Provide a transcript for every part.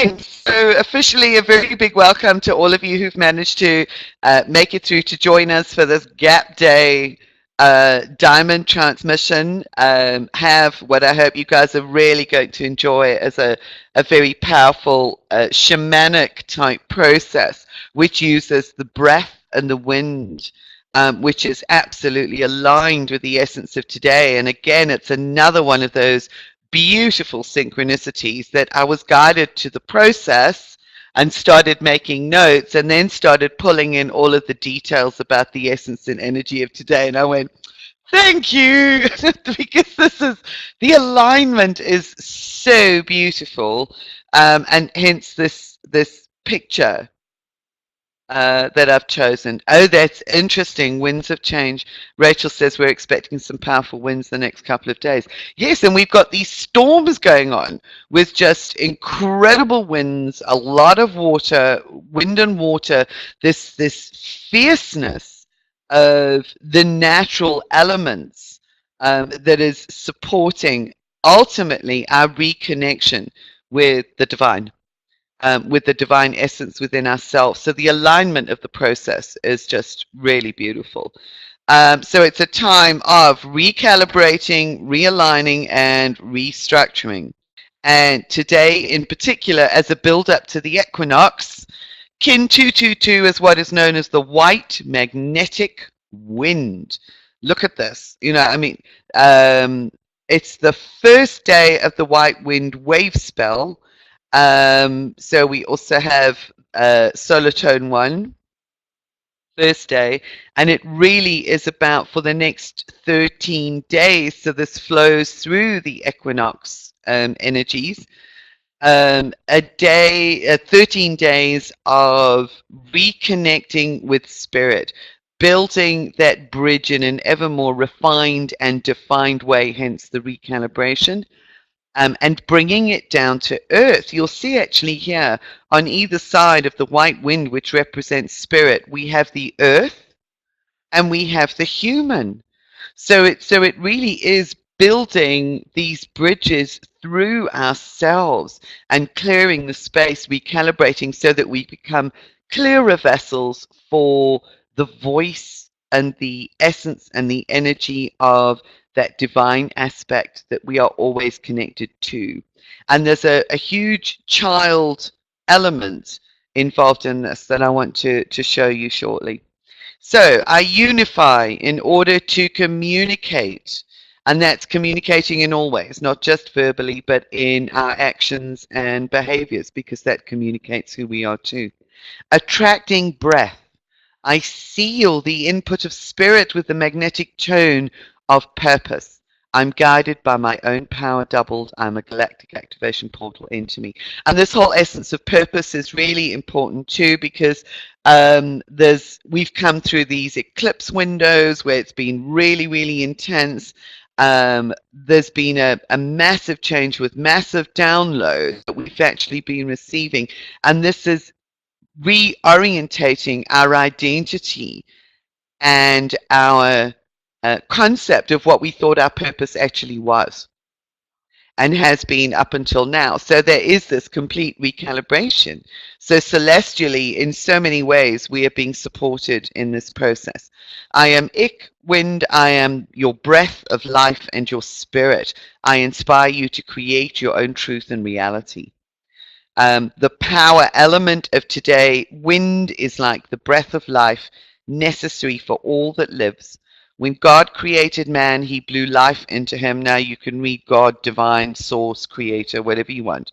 morning. So officially a very big welcome to all of you who've managed to make it through to join us for this Gap Day Diamond transmission. Have what I hope you guys are really going to enjoy as a very powerful shamanic type process, which uses the breath and the wind. Which is absolutely aligned with the essence of today. And again, it's another one of those beautiful synchronicities that I was guided to the process and started making notes and then started pulling in all of the details about the essence and energy of today. And I went, thank you, because the alignment is so beautiful. And hence this picture that I've chosen. Oh, that's interesting. Winds of change. Rachel says we're expecting some powerful winds the next couple of days. Yes, and we've got these storms going on with just incredible winds, a lot of water, wind and water, this fierceness of the natural elements that is supporting ultimately our reconnection with the divine. With the divine essence within ourselves. So the alignment of the process is just really beautiful. So it's a time of recalibrating, realigning, and restructuring. And today, in particular, as a build up to the equinox, Kin 222 is what is known as the white magnetic wind. Look at this. It's the first day of the white wind wave spell. So we also have Solar Tone 1, first day, and it really is about for the next 13 days. So this flows through the equinox energies. 13 days of reconnecting with spirit, building that bridge in an ever more refined and defined way, hence the recalibration. And bringing it down to earth. You'll see actually here on either side of the white wind, which represents spirit, we have the earth and we have the human. So it really is building these bridges through ourselves and clearing the space, recalibrating so that we become clearer vessels for the voice and the essence and the energy of that divine aspect that we are always connected to. And there's a huge child element involved in this that I want to show you shortly. So I unify in order to communicate, and that's communicating in all ways, not just verbally, but in our actions and behaviors, because that communicates who we are too. Attracting breath. I seal the input of spirit with the magnetic tone of purpose. I'm guided by my own power doubled. I'm a galactic activation portal into me. And this whole essence of purpose is really important too, because we've come through these eclipse windows where it's been really, really intense. There's been a massive change with massive downloads that we've actually been receiving. And this is reorientating our identity and our concept of what we thought our purpose actually was and has been up until now. So there is this complete recalibration. So celestially, in so many ways, we are being supported in this process. I am Ik, wind. I am your breath of life and your spirit. I inspire you to create your own truth and reality. The power element of today, wind, is like the breath of life necessary for all that lives. When God created man, he blew life into him. Now you can read God, divine, source, creator, whatever you want.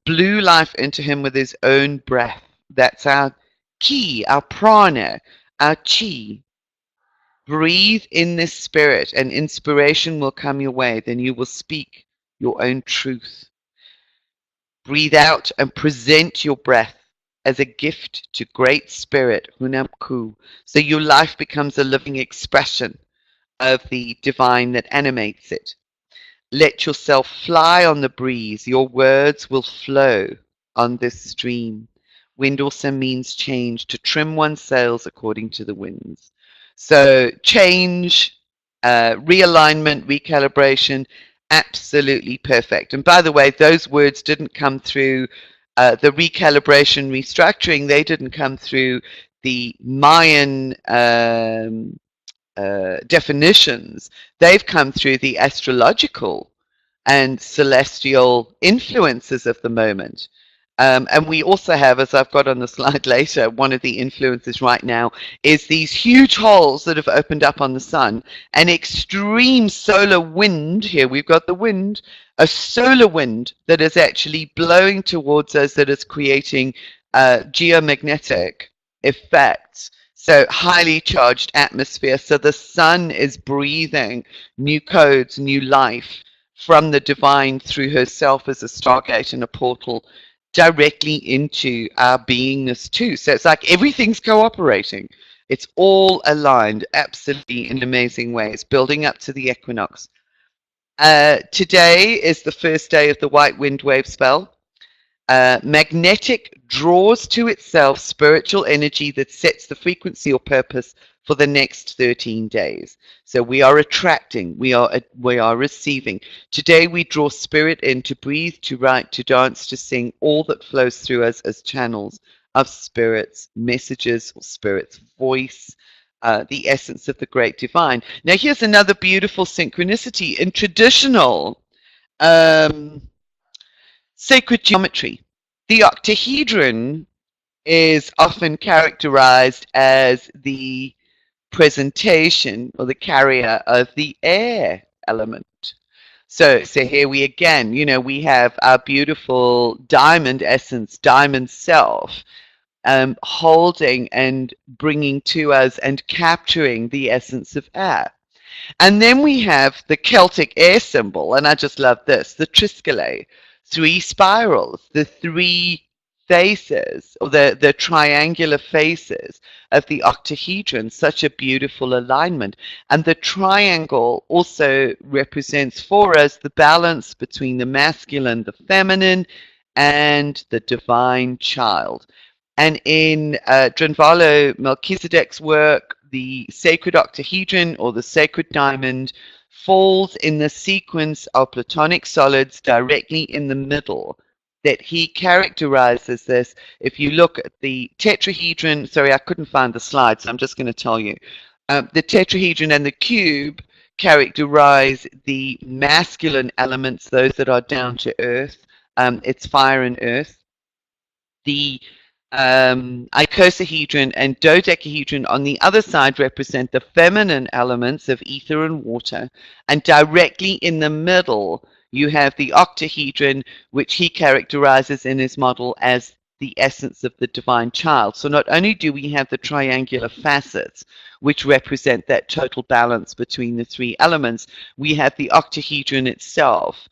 Blew life into him with his own breath. That's our ki, our prana, our chi. Breathe in this spirit and inspiration will come your way. Then you will speak your own truth. Breathe out and present your breath as a gift to Great Spirit, Hunam Ku, so your life becomes a living expression of the divine that animates it. Let yourself fly on the breeze. Your words will flow on this stream. Wind also means change, to trim one's sails according to the winds. So change, realignment, recalibration, absolutely perfect. And by the way, those words didn't come through the recalibration, restructuring. They didn't come through the Mayan definitions. They've come through the astrological and celestial influences of the moment. And we also have, as I've got on the slide later, one of the influences right now is these huge holes that have opened up on the sun. An extreme solar wind, here we've got the wind, a solar wind that is actually blowing towards us, that is creating geomagnetic effects. So highly charged atmosphere. So the sun is breathing new codes, new life from the divine through herself as a stargate and a portal directly into our beingness too. So it's like everything's cooperating. It's all aligned absolutely in amazing ways, building up to the equinox. Today is the first day of the White Wind Wave spell. Magnetic draws to itself spiritual energy that sets the frequency or purpose for the next 13 days. So we are attracting, we are receiving. Today we draw spirit in to breathe, to write, to dance, to sing, all that flows through us as channels of spirit's messages or spirit's voice, the essence of the great divine. Now here's another beautiful synchronicity in traditional sacred geometry. The octahedron is often characterized as the presentation or the carrier of the air element. So here we again, we have our beautiful diamond essence, diamond self, holding and bringing to us and capturing the essence of air. And then we have the Celtic air symbol, and I just love this, the Triskele, 3 spirals, the 3 faces, or the triangular faces of the octahedron, such a beautiful alignment. And the triangle also represents for us the balance between the masculine, the feminine, and the divine child. And in Drunvalo Melchizedek's work, the sacred octahedron or the sacred diamond falls in the sequence of platonic solids directly in the middle, that he characterizes this. If you look at the tetrahedron, sorry, I couldn't find the slide, so I'm just going to tell you. The tetrahedron and the cube characterize the masculine elements, those that are down to earth. It's fire and earth. The icosahedron and dodecahedron on the other side represent the feminine elements of ether and water, and directly in the middle you have the octahedron, which he characterizes in his model as the essence of the divine child. So not only do we have the triangular facets, which represent that total balance between the 3 elements, we have the octahedron itself,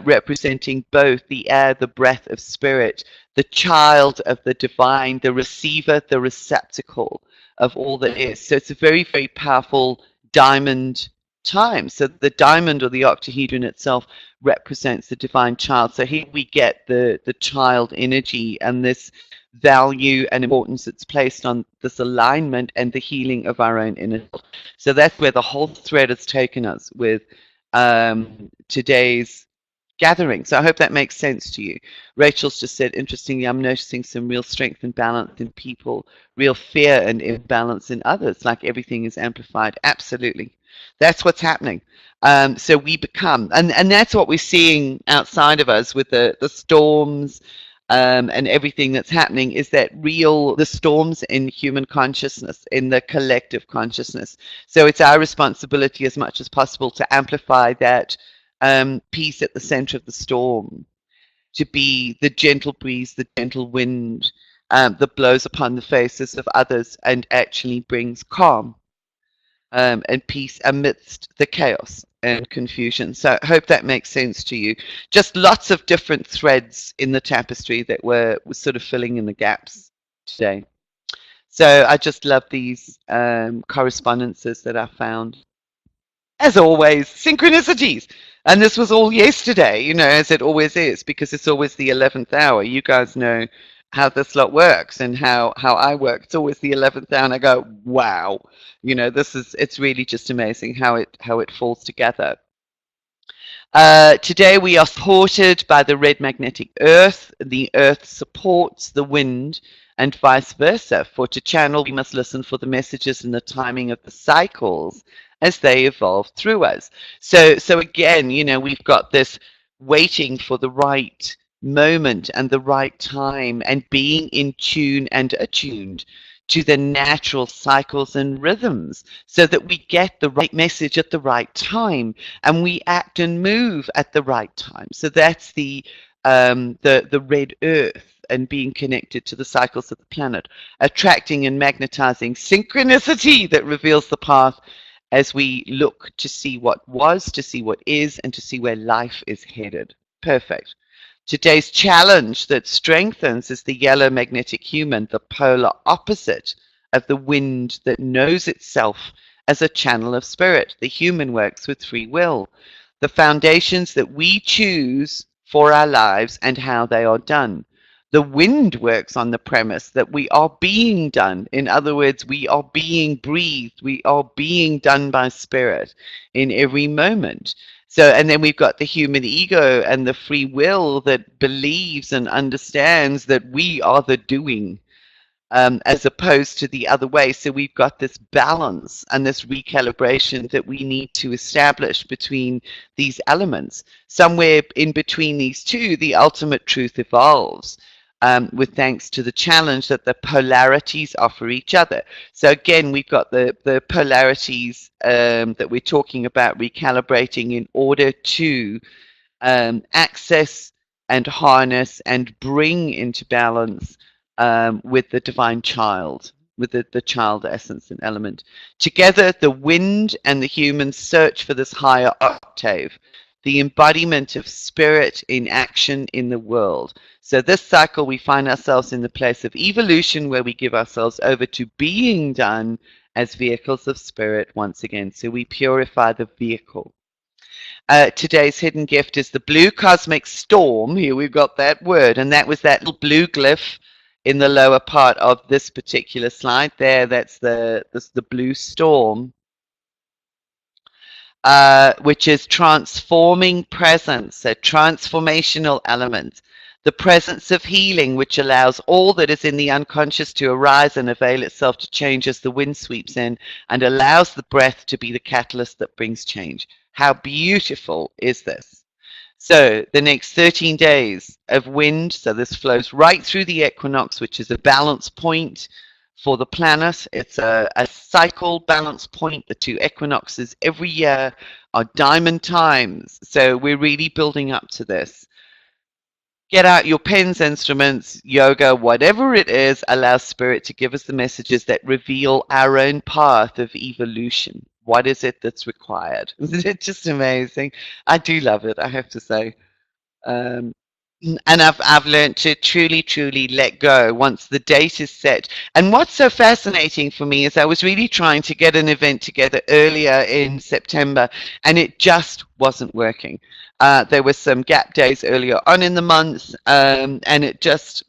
representing both the air, the breath of spirit, the child of the divine, the receiver, the receptacle of all that is. So it's a very, very powerful diamond time. So the diamond or the octahedron itself represents the divine child. So here we get the child energy and this value and importance that's placed on this alignment and the healing of our own inner. So that's where the whole thread has taken us with today's gathering. So I hope that makes sense to you. Rachel's just said, interestingly, I'm noticing some real strength and balance in people, real fear and imbalance in others, like everything is amplified. Absolutely. That's what's happening. So we become, and that's what we're seeing outside of us with the storms and everything that's happening, is that the storms in human consciousness, in the collective consciousness. So it's our responsibility as much as possible to amplify that peace at the center of the storm, to be the gentle breeze, the gentle wind that blows upon the faces of others and actually brings calm and peace amidst the chaos and confusion. So I hope that makes sense to you. Just lots of different threads in the tapestry that were sort of filling in the gaps today. So I just love these correspondences that I found. As always, synchronicities. And this was all yesterday, as it always is, because it's always the 11th hour. You guys know how this lot works and how I work. It's always the 11th hour, and I go, wow. It's really just amazing how it falls together. Today we are supported by the red magnetic earth. The earth supports the wind and vice versa. For to channel, we must listen for the messages and the timing of the cycles as they evolve through us. So again, we've got this waiting for the right moment and the right time and being in tune and attuned to the natural cycles and rhythms so that we get the right message at the right time and we act and move at the right time. So that's the red earth and being connected to the cycles of the planet, attracting and magnetizing synchronicity that reveals the path as we look to see what was, to see what is, and to see where life is headed. Perfect. Today's challenge that strengthens is the yellow magnetic human, the polar opposite of the wind that knows itself as a channel of spirit. The human works with free will. The foundations that we choose for our lives and how they are done. The wind works on the premise that we are being done. In other words, we are being breathed. We are being done by spirit in every moment. So, and then we've got the human ego and the free will that believes and understands that we are the doing, as opposed to the other way. So we've got this balance and this recalibration that we need to establish between these elements. Somewhere in between these two, the ultimate truth evolves. With thanks to the challenge that the polarities offer each other. So again, we've got the polarities that we're talking about recalibrating in order to access and harness and bring into balance with the divine child, with the child essence and element. Together, the wind and the human search for this higher octave, the embodiment of spirit in action in the world. So this cycle, we find ourselves in the place of evolution where we give ourselves over to being done as vehicles of spirit once again. So we purify the vehicle. Today's hidden gift is the blue cosmic storm. Here we've got that word, and that was that little blue glyph in the lower part of this particular slide there. That's the blue storm. Which is transforming presence, a transformational element. The presence of healing, which allows all that is in the unconscious to arise and avail itself to change as the wind sweeps in, and allows the breath to be the catalyst that brings change. How beautiful is this? So the next 13 days of wind, so this flows right through the equinox, which is a balance point for the planet. It's a cycle balance point. The two equinoxes every year are diamond times. So we're really building up to this. Get out your pens, instruments, yoga, whatever it is, allow spirit to give us the messages that reveal our own path of evolution. What is it that's required? Isn't it just amazing? I do love it, I have to say. Um, and I've learned to truly let go once the date is set. And what's so fascinating for me is I was really trying to get an event together earlier in September, and it just wasn't working. There were some gap days earlier on in the month, and it just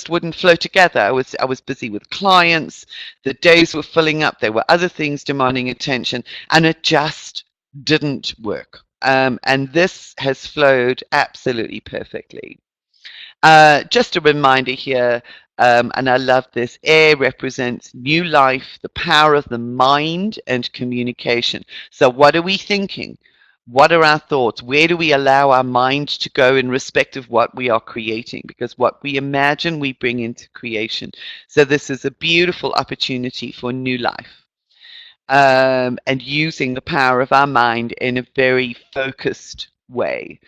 wouldn't flow together. I was busy with clients. The days were filling up. There were other things demanding attention, and it just didn't work. And this has flowed absolutely perfectly. Just a reminder here, and I love this, air represents new life, the power of the mind and communication. So what are we thinking? What are our thoughts? Where do we allow our mind to go in respect of what we are creating? Because what we imagine, we bring into creation. So this is a beautiful opportunity for new life. And using the power of our mind in a very focused way.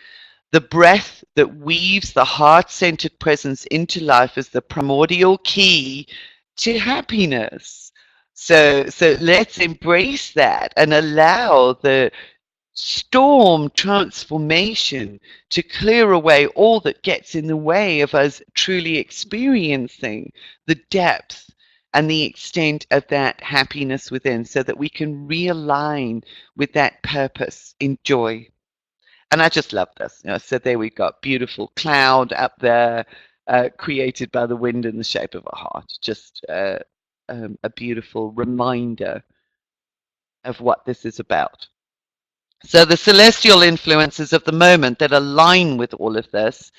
The breath that weaves the heart-centered presence into life is the primordial key to happiness. So let's embrace that and allow the storm transformation to clear away all that gets in the way of us truly experiencing the depth and the extent of that happiness within, so that we can realign with that purpose in joy. And I just love this. So there we've got beautiful cloud up there, created by the wind in the shape of a heart. Just a beautiful reminder of what this is about. So the celestial influences of the moment that align with all of this,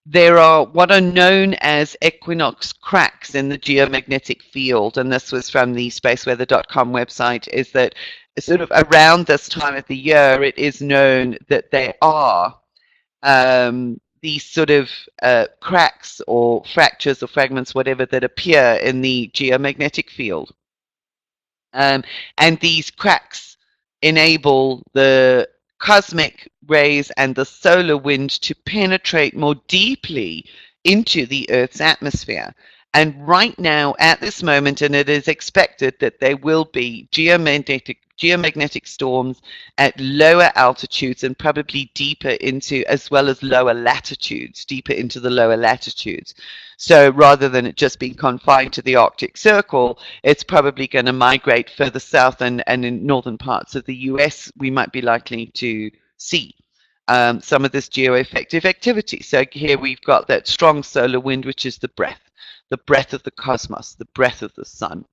there are what are known as equinox cracks in the geomagnetic field, and this was from the spaceweather.com website, is that sort of around this time of the year, it is known that there are these sort of cracks or fractures or fragments, whatever, that appear in the geomagnetic field. And these cracks enable the cosmic rays and the solar wind to penetrate more deeply into the Earth's atmosphere. And right now, at this moment, and it is expected that there will be geomagnetic storms at lower altitudes and probably deeper into, as well as lower latitudes, deeper into the lower latitudes. So rather than it just being confined to the Arctic Circle, it's probably going to migrate further south, and in northern parts of the US, we might be likely to see some of this geoaffective activity. So here we've got that strong solar wind, which is the breath of the cosmos, the breath of the sun.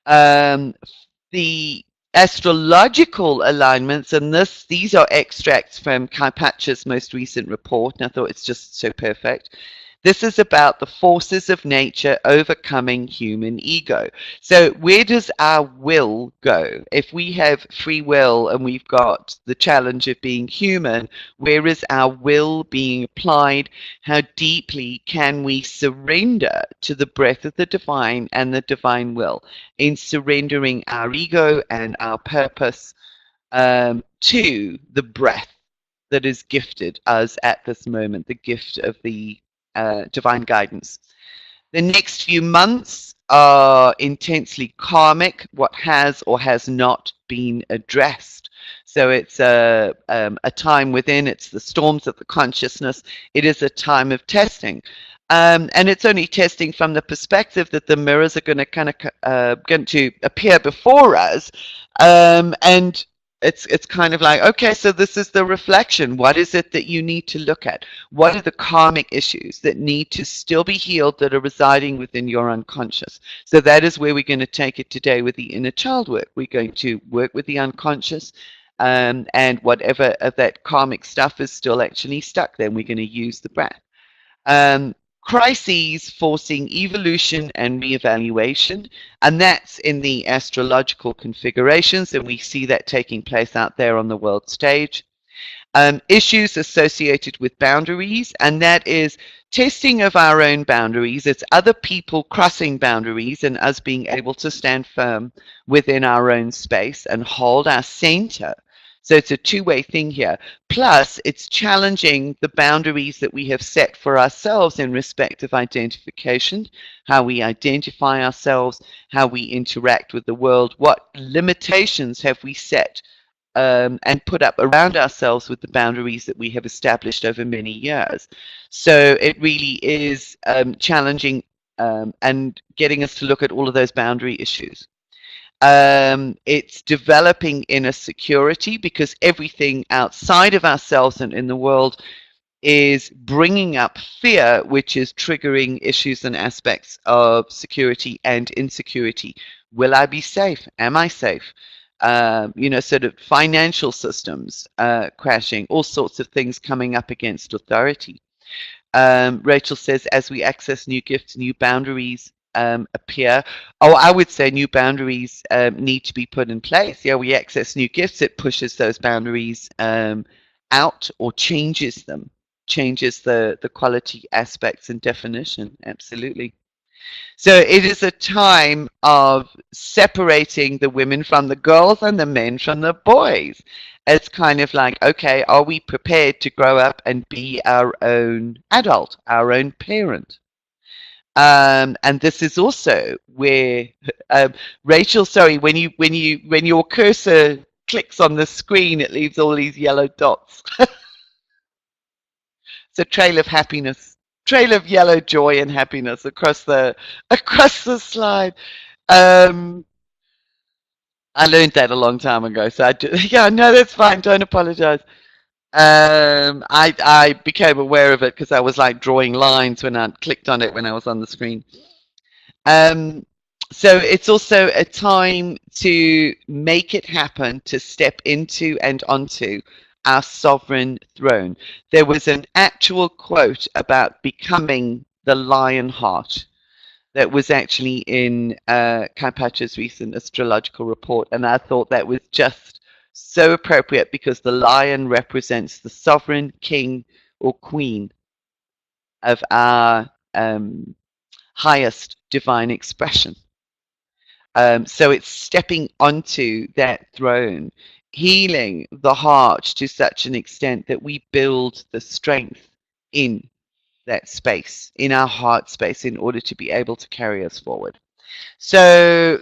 The astrological alignments, and these are extracts from Kai Patch's most recent report, and I thought it's just so perfect. This is about the forces of nature overcoming human ego. So where does our will go? If we have free will and we've got the challenge of being human, where is our will being applied? How deeply can we surrender to the breath of the divine and the divine will in surrendering our ego and our purpose to the breath that is gifted us at this moment, the gift of the divine guidance. The next few months are intensely karmic, what has or has not been addressed. So it's a time within, it's the storms of the consciousness. It is a time of testing. And it's only testing from the perspective that the mirrors are going to appear before us, and it's kind of like, okay, so this is the reflection. What is it that you need to look at? What are the karmic issues that need to still be healed, that are residing within your unconscious? So that is where we're going to take it today with the inner child work. We're going to work with the unconscious, and whatever of that karmic stuff is still actually stuck, then we're going to use the breath. Crises forcing evolution and reevaluation, and that's in the astrological configurations, and we see that taking place out there on the world stage. Issues associated with boundaries, and that is testing of our own boundaries. It's other people crossing boundaries and us being able to stand firm within our own space and hold our center. So it's a two-way thing here. Plus, it's challenging the boundaries that we have set for ourselves in respect of identification, how we identify ourselves, how we interact with the world, what limitations have we set and put up around ourselves with the boundaries that we have established over many years. So it really is challenging and getting us to look at all of those boundary issues. It's developing inner security, because everything outside of ourselves and in the world is bringing up fear, which is triggering issues and aspects of security and insecurity. Will I be safe? Am I safe? Sort of financial systems crashing, all sorts of things coming up against authority. Rachel says, as we access new gifts, new boundaries appear. Oh, I would say new boundaries need to be put in place. Yeah, we access new gifts, it pushes those boundaries out or changes them, changes the quality aspects and definition. Absolutely. So it is a time of separating the women from the girls and the men from the boys. It's kind of like, okay, are we prepared to grow up and be our own adult, our own parent? And this is also where Rachel, sorry, when your cursor clicks on the screen, it leaves all these yellow dots. It's a trail of happiness, trail of yellow joy and happiness across the slide. I learned that a long time ago, so yeah, no, that's fine. Don't apologize. I became aware of it because I was like drawing lines when I clicked on it when I was on the screen. So it's also a time to make it happen, to step into and onto our sovereign throne. There was an actual quote about becoming the lion heart that was actually in Kaipacha's recent astrological report, and I thought that was just so appropriate because the lion represents the sovereign king or queen of our highest divine expression. So it's stepping onto that throne, healing the heart to such an extent that we build the strength in that space, in our heart space, in order to be able to carry us forward. So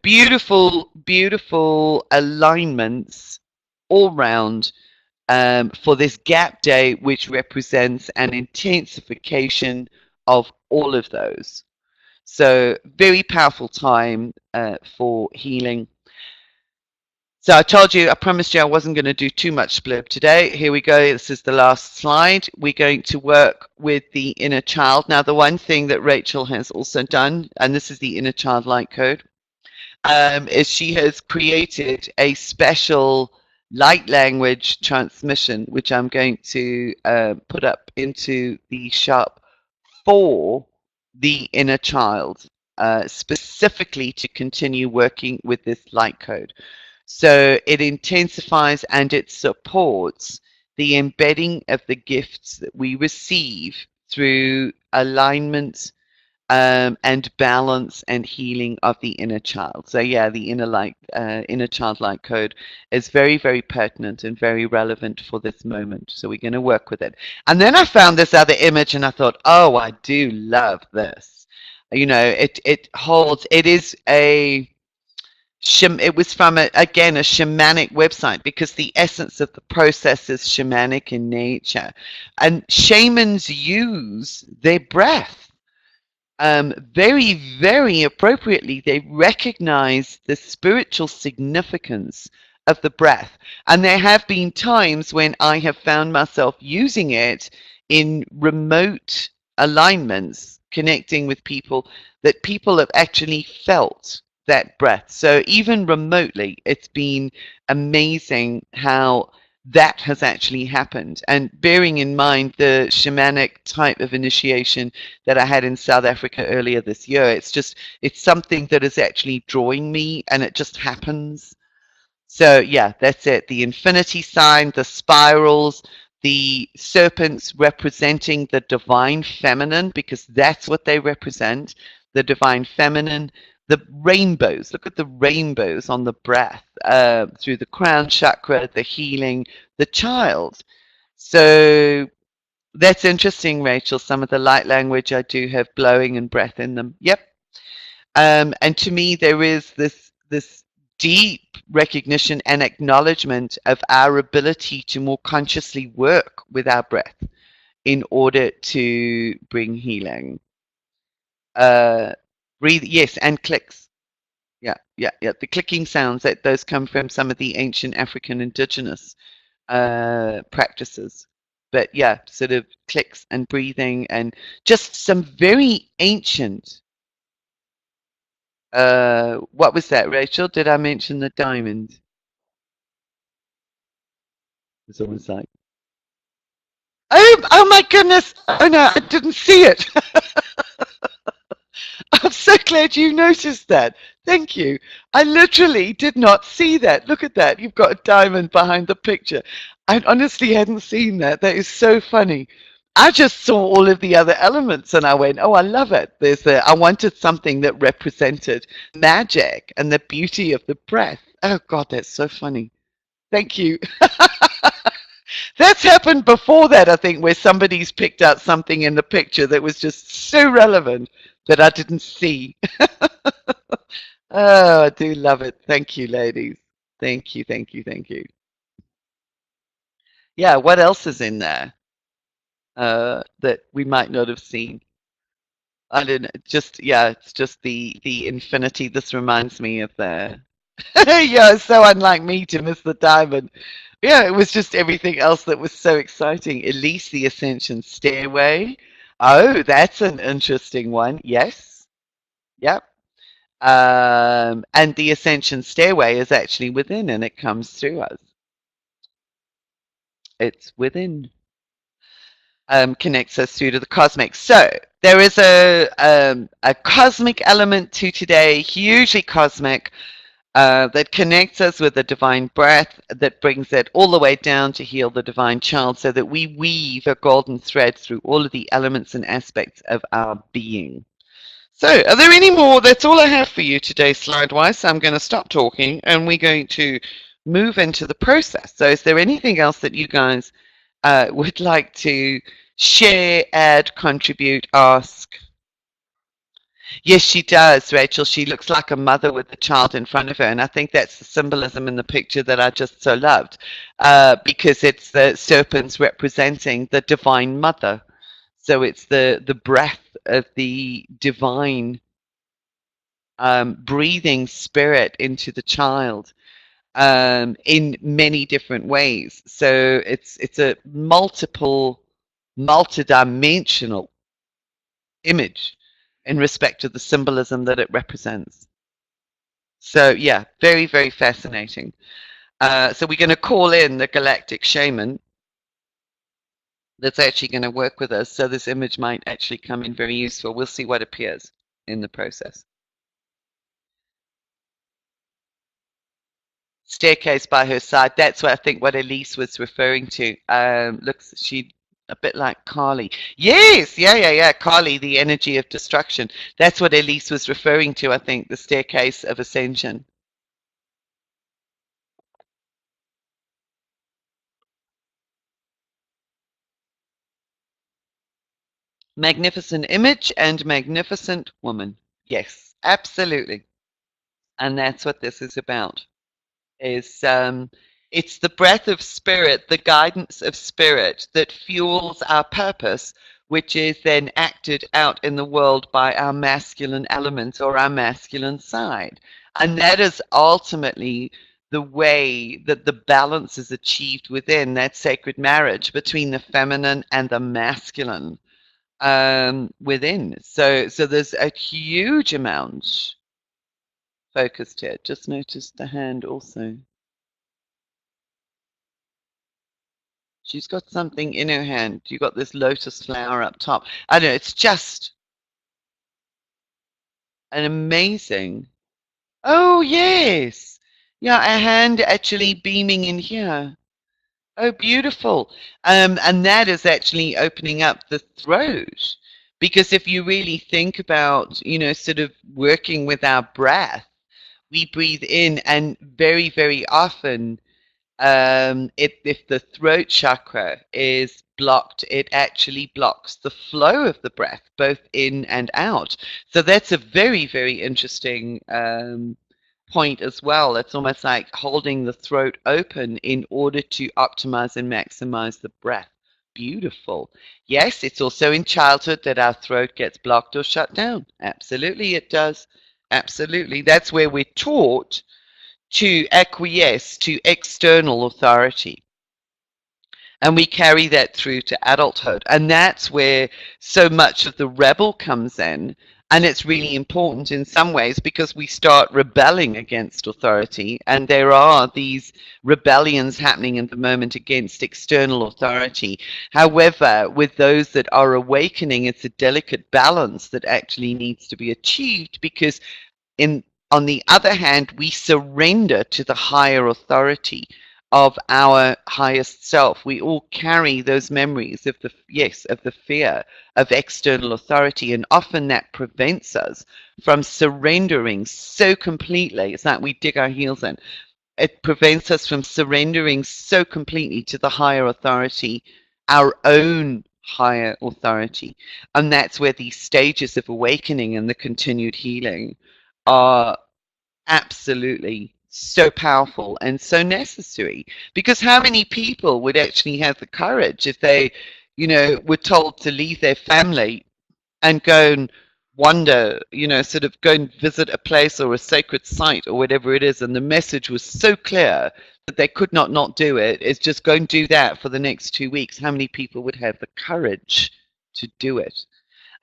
beautiful, beautiful alignments all round for this gap day, which represents an intensification of all of those. So very powerful time for healing. So I told you, I promised you I wasn't going to do too much blurb today. Here we go. This is the last slide. We're going to work with the inner child. Now, the one thing that Rachel has also done, and this is the inner child light code, is she has created a special light language transmission, which I'm going to put up into the sharp for the inner child, specifically to continue working with this light code. So it intensifies and it supports the embedding of the gifts that we receive through alignment and balance and healing of the inner child. So yeah, the inner child light code is very, very pertinent and very relevant for this moment. So we're going to work with it. And then I found this other image and I thought, oh, I do love this. You know, it holds, it is a it was from again a shamanic website because the essence of the process is shamanic in nature, and shamans use their breath very, very appropriately. They recognize the spiritual significance of the breath, and there have been times when I have found myself using it in remote alignments, connecting with people, that people have actually felt that breath. So even remotely, it's been amazing how that has actually happened. And bearing in mind the shamanic type of initiation that I had in South Africa earlier this year, it's something that is actually drawing me, and it just happens. So yeah, that's it. The infinity sign, the spirals, the serpents representing the divine feminine, because that's what they represent, the divine feminine. The rainbows, look at the rainbows on the breath, through the crown chakra, the healing, the child. So that's interesting, Rachel. Some of the light language I do have blowing and breath in them. Yep. And to me, there is this deep recognition and acknowledgement of our ability to more consciously work with our breath in order to bring healing. Breathe, yes, and clicks. Yeah, yeah, yeah. The clicking sounds, that those come from some of the ancient African indigenous practices. But yeah, sort of clicks and breathing and just some very ancient. What was that, Rachel? Did I mention the diamond? It's almost like, oh my goodness! Oh no, I didn't see it. I'm so glad you noticed that. Thank you. I literally did not see that. Look at that. You've got a diamond behind the picture. I honestly hadn't seen that. That is so funny. I just saw all of the other elements and I went, oh, I love it. I wanted something that represented magic and the beauty of the breath. Oh God, that's so funny. Thank you. That's happened before that, I think, where somebody's picked out something in the picture that was just so relevant that I didn't see. Oh, I do love it. Thank you, ladies. Thank you, thank you, thank you. Yeah, what else is in there that we might not have seen? I don't know. Just yeah, it's just the infinity. This reminds me of the yeah, it's so unlike me to miss the diamond. Yeah, it was just everything else that was so exciting. Elise, the Ascension Stairway. Oh, that's an interesting one. Yes. Yep. And the ascension stairway is actually within, and it comes through us. It's within. Connects us through to the cosmic. So there is a cosmic element to today, hugely cosmic, that connects us with the divine breath, that brings it all the way down to heal the divine child, so that we weave a golden thread through all of the elements and aspects of our being. So, are there any more? That's all I have for you today, slide-wise. So I'm going to stop talking, and we're going to move into the process. So, is there anything else that you guys would like to share, add, contribute, ask? Yes, she does, Rachel. She looks like a mother with a child in front of her. And I think that's the symbolism in the picture that I just so loved, because it's the serpents representing the divine mother. So it's the breath of the divine breathing spirit into the child in many different ways. So it's a multidimensional image in respect to the symbolism that it represents. So yeah, very, very fascinating. So we're going to call in the galactic shaman that's actually going to work with us. So this image might actually come in very useful. We'll see what appears in the process. Staircase by her side. That's what I think what Elise was referring to. Looks she a bit like Kali. Yes, yeah. Kali, the energy of destruction. That's what Elise was referring to, I think, the staircase of ascension. Magnificent image and magnificent woman. Yes, absolutely. And that's what this is about. Is it's the breath of spirit, the guidance of spirit that fuels our purpose, which is then acted out in the world by our masculine elements or our masculine side. And that is ultimately the way that the balance is achieved within that sacred marriage between the feminine and the masculine within. So there's a huge amount focused here. Just noticed the hand also. She's got something in her hand. You got this lotus flower up top. I don't know, it's just an amazing. Oh, yes. Yeah, a hand actually beaming in here. Oh, beautiful. And that is actually opening up the throat. Because if you really think about, sort of working with our breath, we breathe in, and very, very often, if the throat chakra is blocked, it actually blocks the flow of the breath, both in and out. So that's a very, very interesting point as well. It's almost like holding the throat open in order to optimize and maximize the breath. Beautiful. Yes, it's also in childhood that our throat gets blocked or shut down. Absolutely, it does. Absolutely. That's where we're taught to acquiesce to external authority. And we carry that through to adulthood. And that's where so much of the rebel comes in. And it's really important in some ways because we start rebelling against authority. And there are these rebellions happening at the moment against external authority. However, with those that are awakening, it's a delicate balance that actually needs to be achieved, because on the other hand, we surrender to the higher authority of our highest self. We all carry those memories of the fear of external authority, and often that prevents us from surrendering so completely. It's like we dig our heels in. It prevents us from surrendering so completely to the higher authority, our own higher authority. And that's where these stages of awakening and the continued healing are absolutely so powerful and so necessary. Because how many people would actually have the courage if they, were told to leave their family and go and wander, sort of go and visit a place or a sacred site or whatever it is, and the message was so clear that they could not do it? It's just go and do that for the next 2 weeks. How many people would have the courage to do it?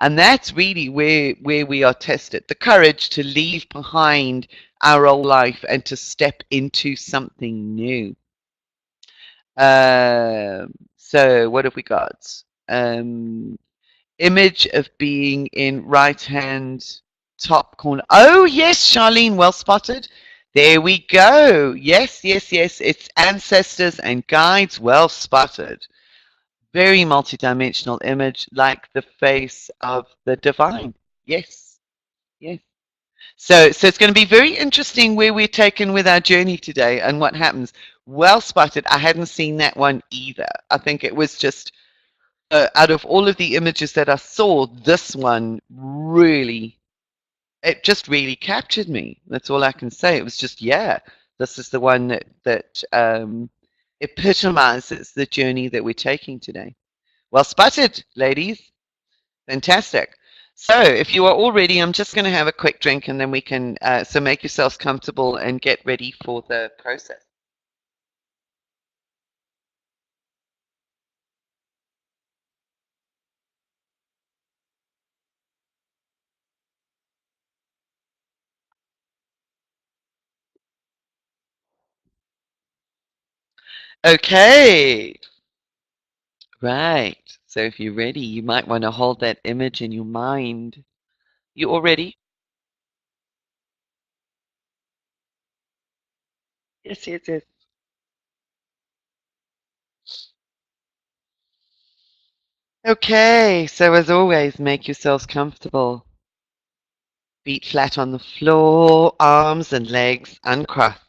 And that's really where we are tested. The courage to leave behind our old life and to step into something new. So what have we got? Image of being in right hand top corner. Oh yes, Charlene, well spotted. There we go. Yes, yes, yes. It's ancestors and guides. Well spotted. Very multidimensional image, like the face of the divine. Yes, yes. So it's going to be very interesting where we're taken with our journey today and what happens. Well spotted. I hadn't seen that one either. I think it was just out of all of the images that I saw, this one really, it just really captured me. That's all I can say. It was just, yeah, this is the one that epitomizes the journey that we're taking today. Well spotted, ladies. Fantastic. So if you are all ready, I'm just going to have a quick drink and then we can, so make yourselves comfortable and get ready for the process. Okay, right. So if you're ready, you might want to hold that image in your mind. You all ready? Yes, yes, yes. Okay, so as always, make yourselves comfortable. Feet flat on the floor, arms and legs uncrossed.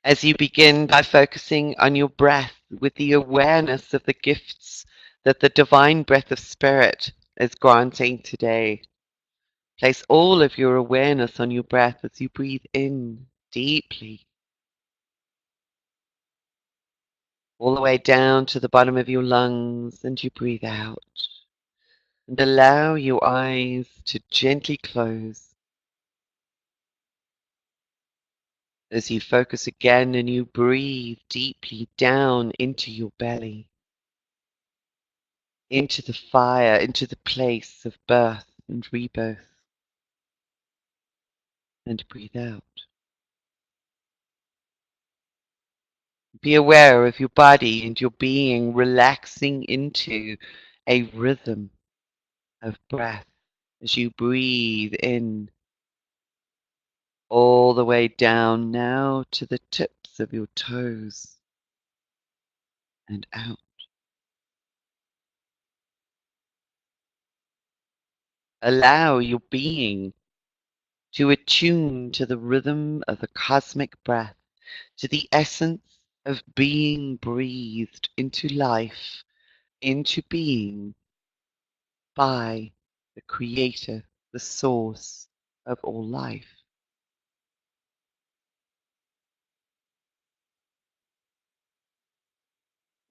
As you begin by focusing on your breath with the awareness of the gifts that the divine breath of spirit is granting today. Place all of your awareness on your breath as you breathe in deeply, all the way down to the bottom of your lungs, and you breathe out. And allow your eyes to gently close as you focus again and you breathe deeply down into your belly, into the fire, into the place of birth and rebirth, and breathe out. Be aware of your body and your being relaxing into a rhythm of breath as you breathe in all the way down now to the tips of your toes and out. Allow your being to attune to the rhythm of the cosmic breath, to the essence of being breathed into life, into being by the Creator, the source of all life.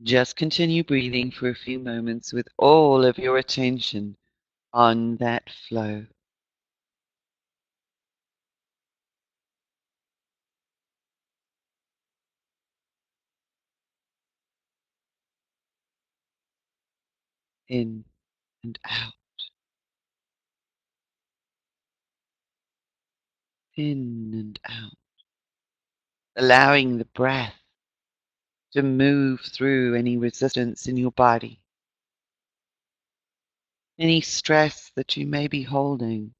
Just continue breathing for a few moments with all of your attention on that flow. In and out, in and out, allowing the breath to move through any resistance in your body, any stress that you may be holding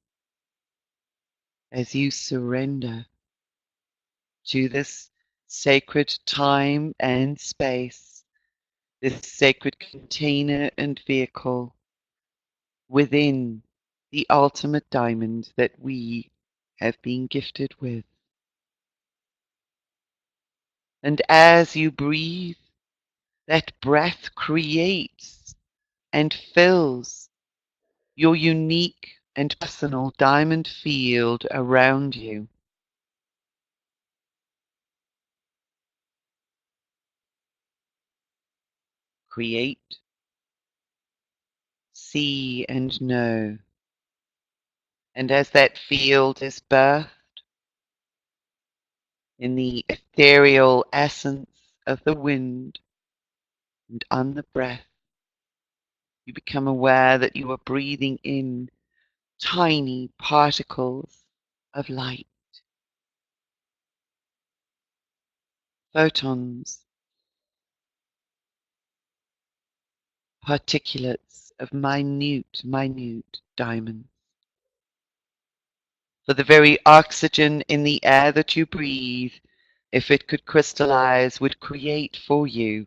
as you surrender to this sacred time and space, this sacred container and vehicle within the ultimate diamond that we have been gifted with. And as you breathe, that breath creates and fills your unique and personal diamond field around you. Create, see, and know. And as that field is birthed in the ethereal essence of the wind and on the breath, You become aware that you are breathing in tiny particles of light, photons, particulates of minute diamonds. For the very oxygen in the air that you breathe, if it could crystallize, would create for you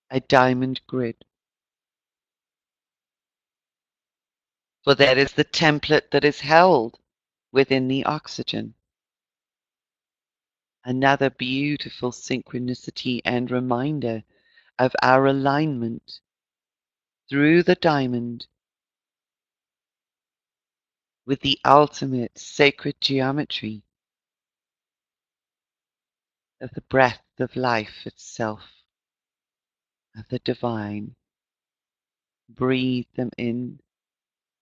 a diamond grid. For that is the template that is held within the oxygen. Another beautiful synchronicity and reminder of our alignment through the diamond with the ultimate sacred geometry of the breath of life itself, of the divine. Breathe them in.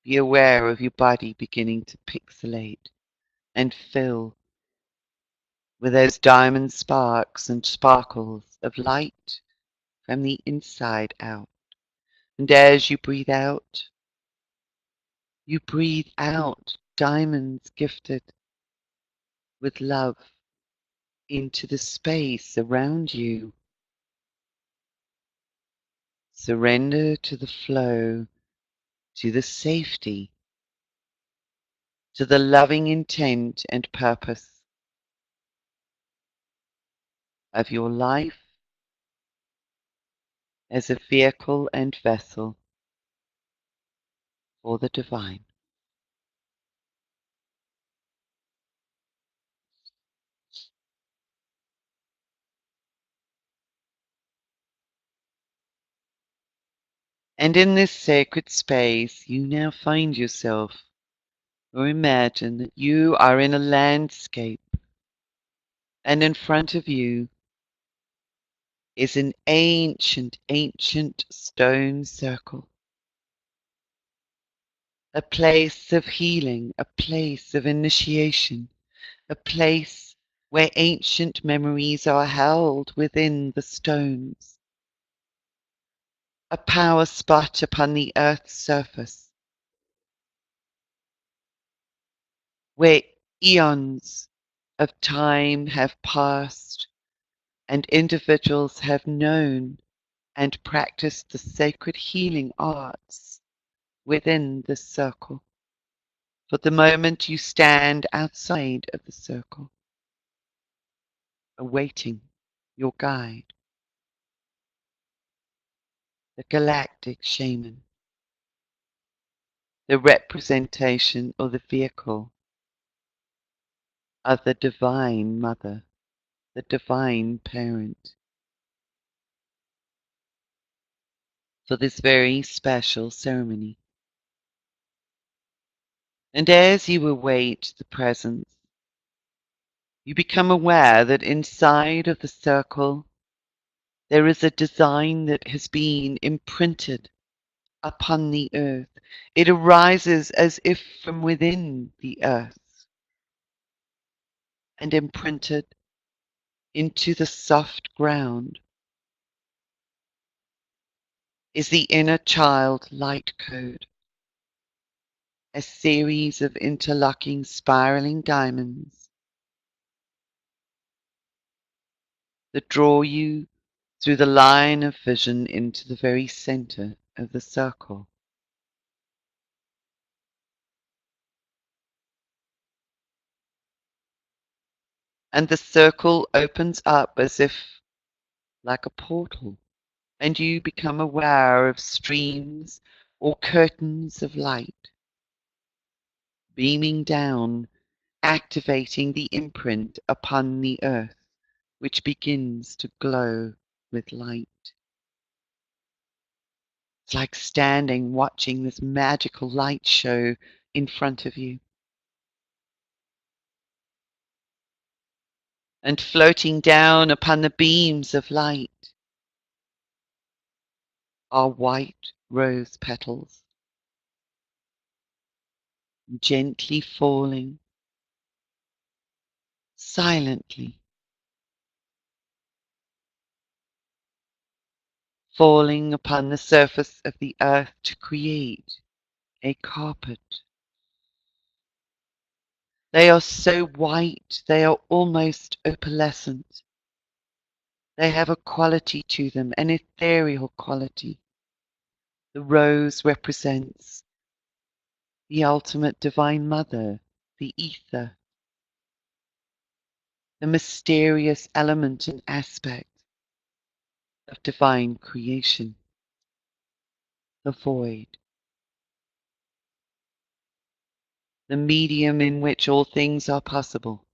Be aware of your body beginning to pixelate and fill with those diamond sparks and sparkles of light from the inside out. And as you breathe out diamonds gifted with love into the space around you. Surrender to the flow, to the safety, to the loving intent and purpose of your life as a vehicle and vessel for the divine. And in this sacred space, you now find yourself, or imagine that you are in a landscape, and in front of you is an ancient stone circle. A place of healing, a place of initiation, a place where ancient memories are held within the stones. A power spot upon the earth's surface, where eons of time have passed and individuals have known and practiced the sacred healing arts within this circle. For the moment you stand outside of the circle, awaiting your guide, the galactic shaman, the representation or the vehicle of the divine mother, the divine parent, for this very special ceremony. And as you await the presence, you become aware that inside of the circle there is a design that has been imprinted upon the earth. It arises as if from within the earth and imprinted into the soft ground is the inner child light code, a series of interlocking spiraling diamonds that draw you through the line of vision into the very center of the circle. And the circle opens up as if like a portal, and you become aware of streams or curtains of light beaming down, activating the imprint upon the earth, which begins to glow with light. It's like standing watching this magical light show in front of you. And floating down upon the beams of light are white rose petals, gently falling, silently, falling upon the surface of the earth to create a carpet. They are so white, they are almost opalescent. They have a quality to them, an ethereal quality. The rose represents the ultimate divine mother, the ether, the mysterious element and aspect of divine creation, the void, the medium in which all things are possible,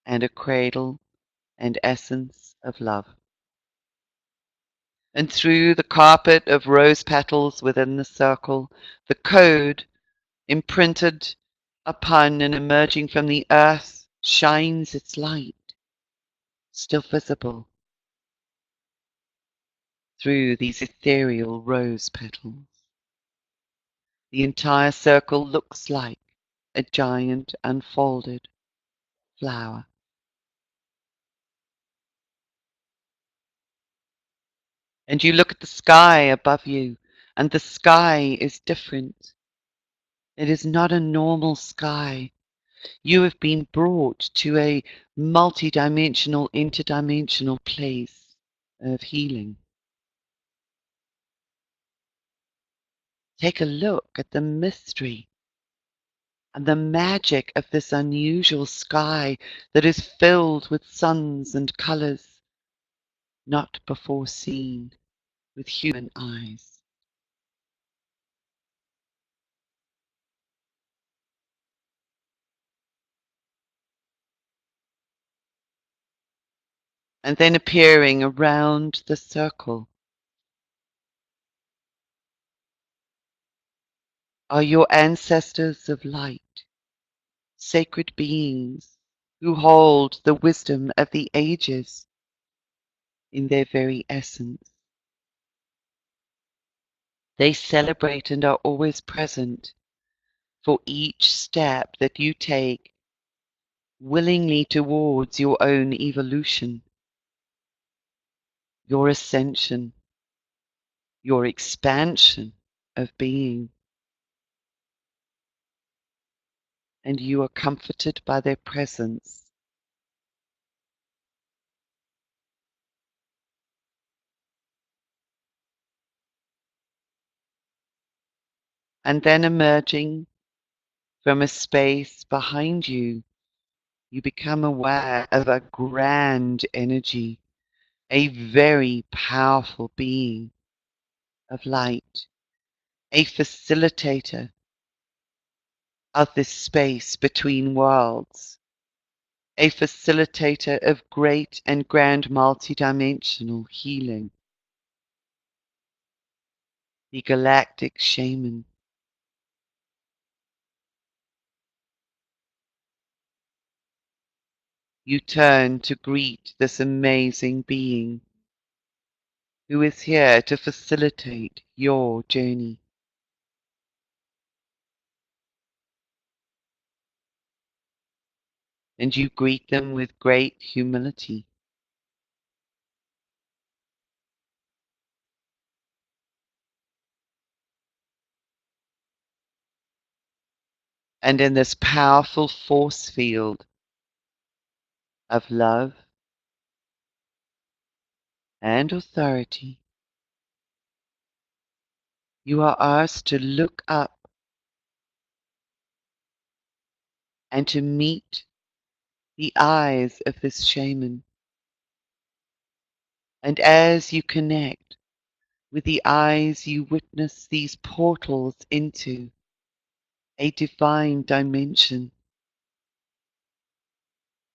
and a cradle and essence of love. And through the carpet of rose petals within the circle, the code imprinted upon and emerging from the earth shines its light, still visible through these ethereal rose petals. The entire circle looks like a giant unfolded flower. And you look at the sky above you, and the sky is different. It is not a normal sky. You have been brought to a multidimensional, interdimensional place of healing. Take a look at the mystery and the magic of this unusual sky that is filled with suns and colors not before seen with human eyes. And then appearing around the circle are your ancestors of light, sacred beings who hold the wisdom of the ages in their very essence. They celebrate and are always present for each step that you take willingly towards your own evolution, your ascension, your expansion of being. And you are comforted by their presence. And then emerging from a space behind you, you become aware of a grand energy, a very powerful being of light, a facilitator of this space between worlds, a facilitator of great and grand multidimensional healing, the galactic shaman. You turn to greet this amazing being who is here to facilitate your journey. And you greet them with great humility. And in this powerful force field of love and authority, you are asked to look up and to meet the eyes of this shaman. And as you connect with the eyes, you witness these portals into a divine dimension,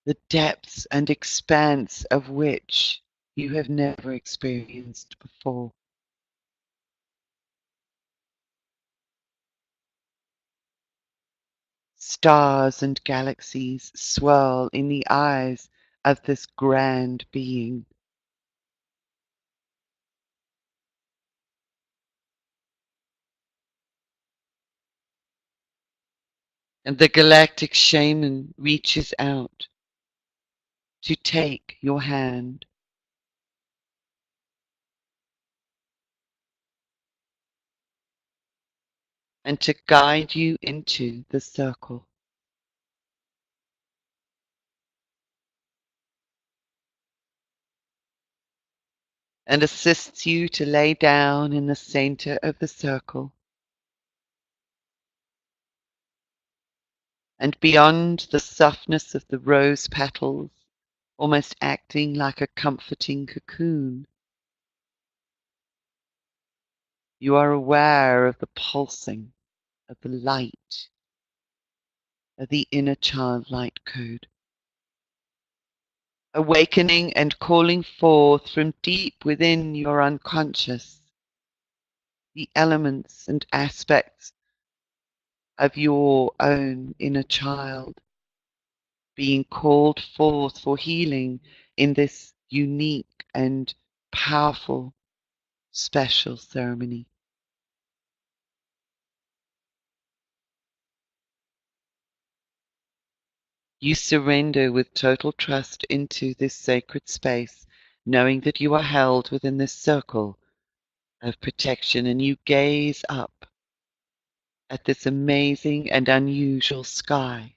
the depths and expanse of which you have never experienced before. Stars and galaxies swirl in the eyes of this grand being. And the galactic shaman reaches out to take your hand and to guide you into the circle, and assists you to lay down in the center of the circle. And beyond the softness of the rose petals, almost acting like a comforting cocoon, you are aware of the pulsing of the light of the inner childlike code, awakening and calling forth from deep within your unconscious the elements and aspects of your own inner child being called forth for healing in this unique and powerful special ceremony. You surrender with total trust into this sacred space, knowing that you are held within this circle of protection, and you gaze up at this amazing and unusual sky.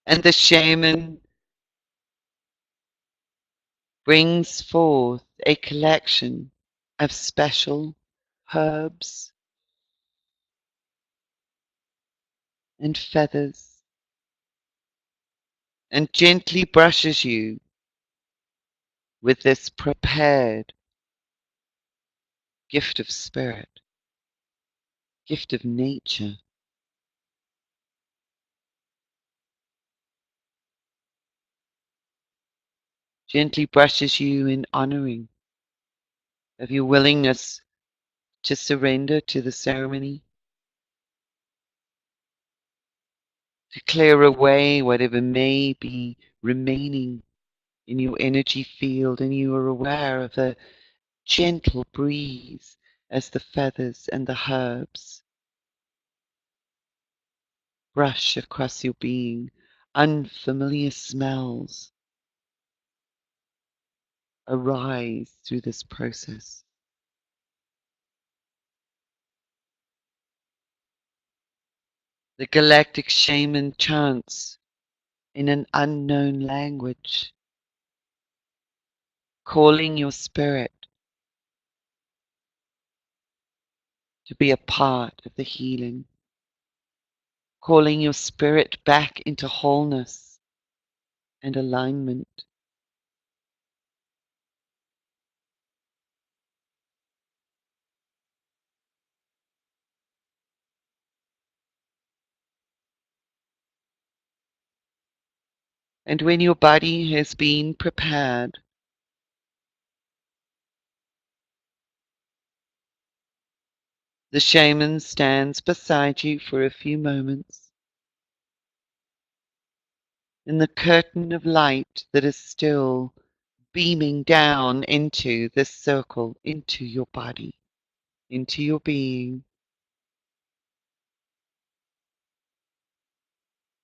And the shaman brings forth a collection of special herbs and feathers and gently brushes you with this prepared gift of spirit, gift of nature. Gently brushes you in honoring of your willingness to surrender to the ceremony, to clear away whatever may be remaining in your energy field, and you are aware of the gentle breeze as the feathers and the herbs brush across your being. Unfamiliar smells arise through this process. The galactic shaman chants in an unknown language, calling your spirit to be a part of the healing, calling your spirit back into wholeness and alignment. And when your body has been prepared, the shaman stands beside you for a few moments, and the curtain of light that is still beaming down into this circle, into your body, into your being.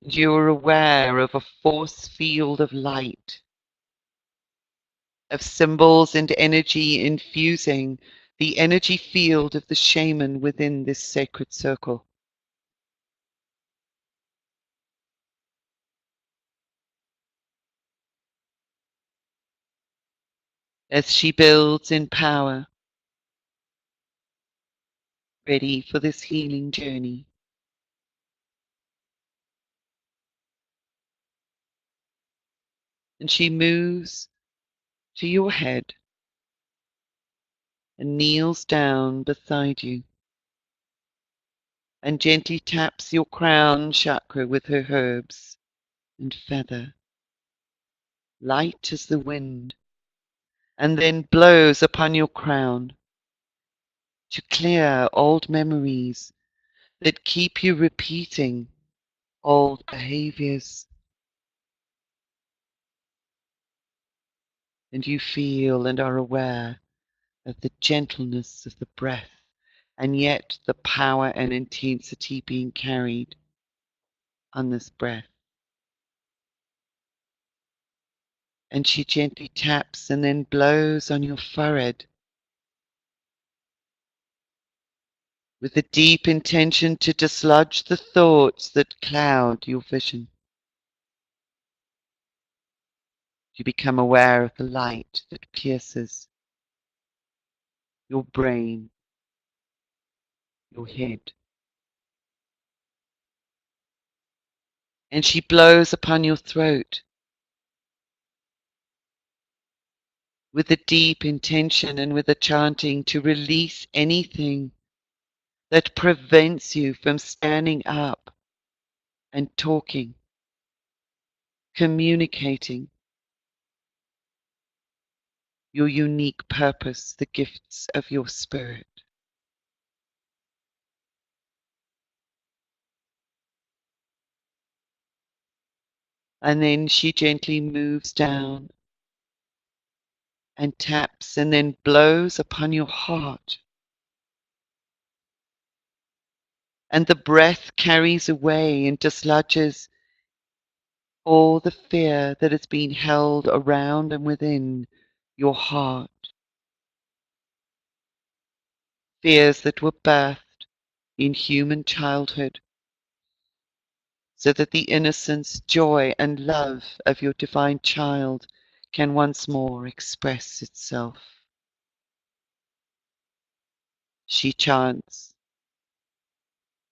You are aware of a force field of light, of symbols and energy infusing the energy field of the shaman within this sacred circle. As she builds in power, ready for this healing journey. And she moves to your head and kneels down beside you and gently taps your crown chakra with her herbs and feather, light as the wind, and then blows upon your crown to clear old memories that keep you repeating old behaviors. And you feel and are aware of the gentleness of the breath, and yet the power and intensity being carried on this breath. And she gently taps and then blows on your forehead with the deep intention to dislodge the thoughts that cloud your vision. You become aware of the light that pierces your brain, your head. And she blows upon your throat with a deep intention and with a chanting to release anything that prevents you from standing up and talking, communicating your unique purpose, the gifts of your spirit. And then she gently moves down and taps and then blows upon your heart. And the breath carries away and dislodges all the fear that has been held around and within your heart. Fears that were birthed in human childhood, so that the innocence, joy, and love of your divine child can once more express itself. She chants,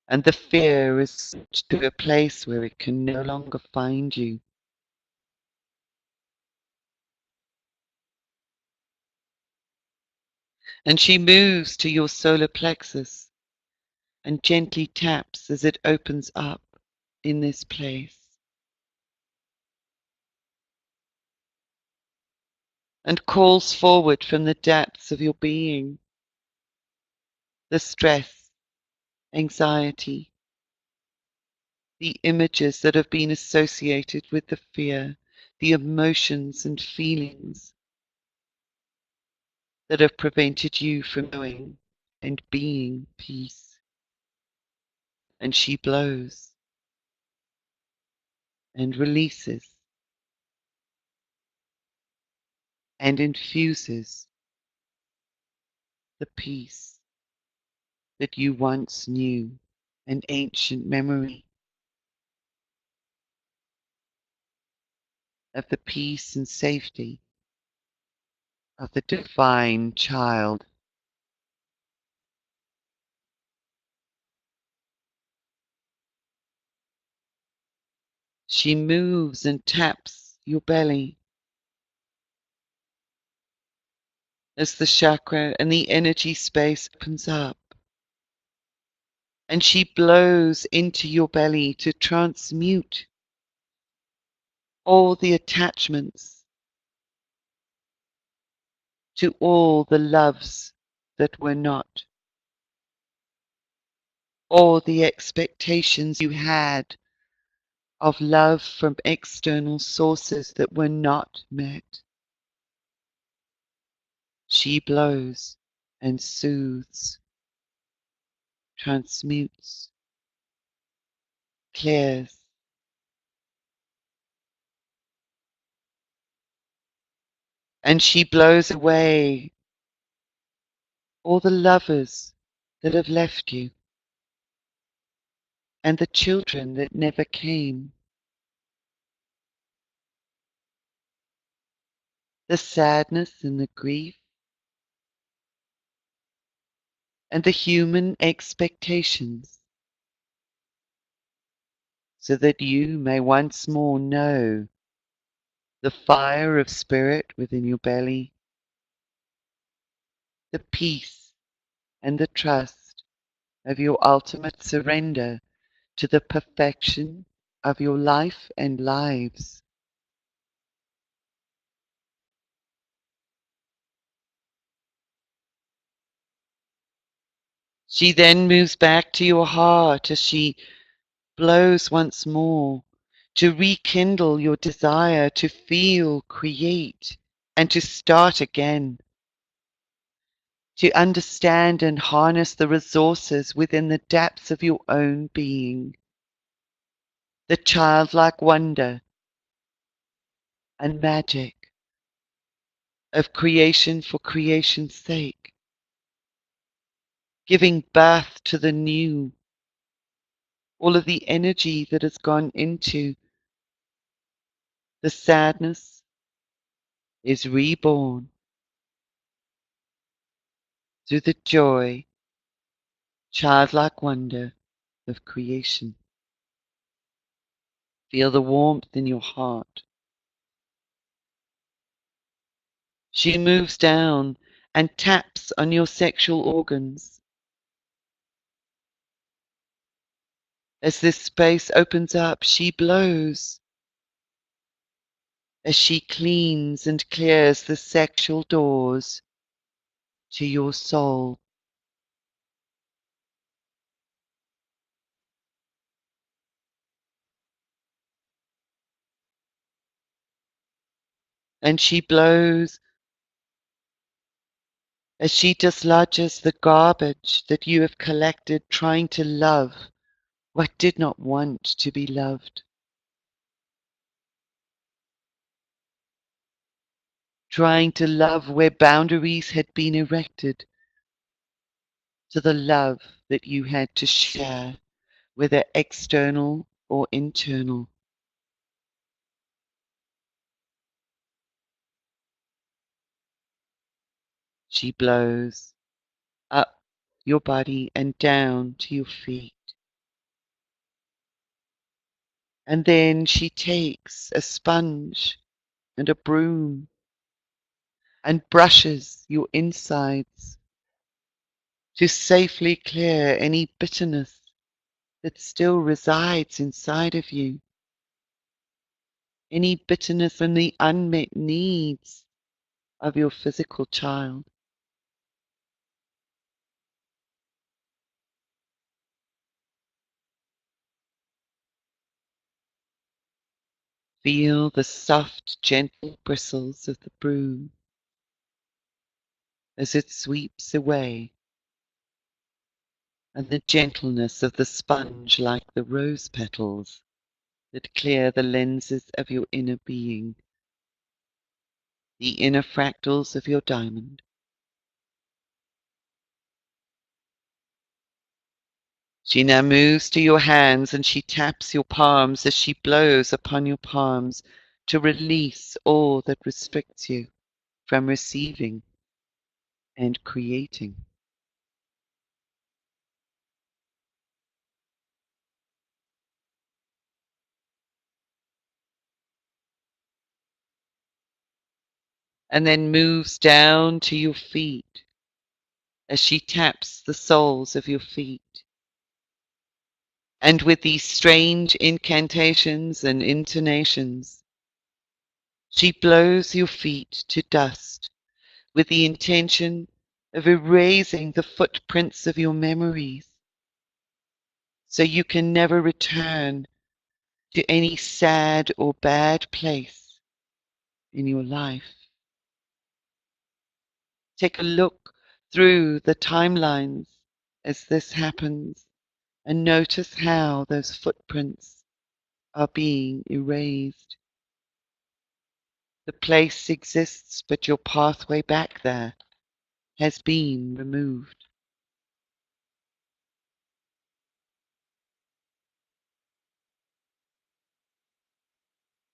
and the fear is to a place where it can no longer find you. And she moves to your solar plexus and gently taps as it opens up in this place. And calls forward from the depths of your being the stress, anxiety, the images that have been associated with the fear, the emotions and feelings that have prevented you from knowing and being peace. And she blows and releases and infuses the peace that you once knew, an ancient memory of the peace and safety of the divine child. She moves and taps your belly as the chakra and the energy space opens up. And she blows into your belly to transmute all the attachments to all the loves that were not, all the expectations you had of love from external sources that were not met. She blows and soothes, transmutes, clears. And she blows away all the lovers that have left you and the children that never came. The sadness and the grief and the human expectations, so that you may once more know the fire of spirit within your belly, the peace and the trust of your ultimate surrender to the perfection of your life and lives. She then moves back to your heart as she blows once more to rekindle your desire to feel, create, and to start again, to understand and harness the resources within the depths of your own being, the childlike wonder and magic of creation for creation's sake, giving birth to the new, all of the energy that has gone into the sadness is reborn through the joy, childlike wonder of creation. Feel the warmth in your heart. She moves down and taps on your sexual organs. As this space opens up, she blows. As she cleans and clears the sexual doors to your soul. And she blows as she dislodges the garbage that you have collected trying to love what did not want to be loved. Trying to love where boundaries had been erected to the love that you had to share, whether external or internal. She blows up your body and down to your feet. And then she takes a sponge and a broom and brushes your insides to safely clear any bitterness that still resides inside of you, any bitterness and the unmet needs of your physical child. Feel the soft, gentle bristles of the broom as it sweeps away, and the gentleness of the sponge like the rose petals that clear the lenses of your inner being, the inner fractals of your diamond. She now moves to your hands and she taps your palms as she blows upon your palms to release all that restricts you from receiving and creating. And then moves down to your feet as she taps the soles of your feet. And with these strange incantations and intonations, she blows your feet to dust with the intention of erasing the footprints of your memories so you can never return to any sad or bad place in your life. Take a look through the timelines as this happens and notice how those footprints are being erased. The place exists, but your pathway back there has been removed.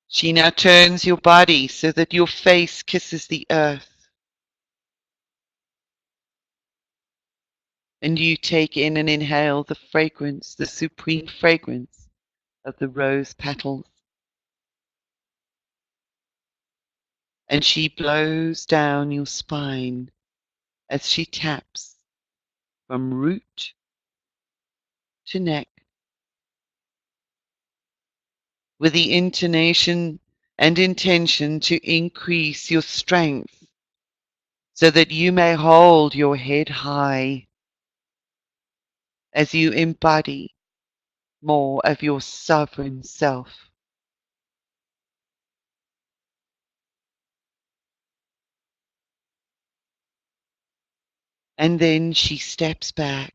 She now turns your body so that your face kisses the earth. And you take in and inhale the fragrance, the supreme fragrance of the rose petals. And she blows down your spine as she taps from root to neck with the intonation and intention to increase your strength so that you may hold your head high as you embody more of your sovereign self. And then she steps back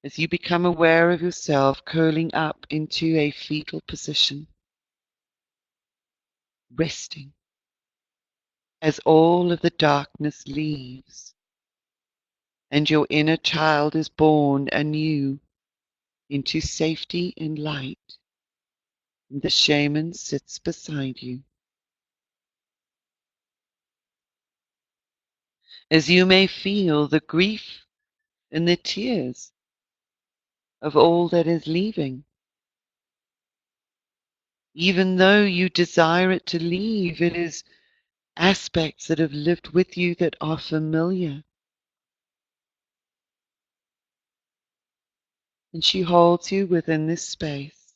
as you become aware of yourself curling up into a fetal position, resting as all of the darkness leaves and your inner child is born anew into safety and light. And the shaman sits beside you. As you may feel the grief and the tears of all that is leaving. Even though you desire it to leave, it is aspects that have lived with you that are familiar. And she holds you within this space.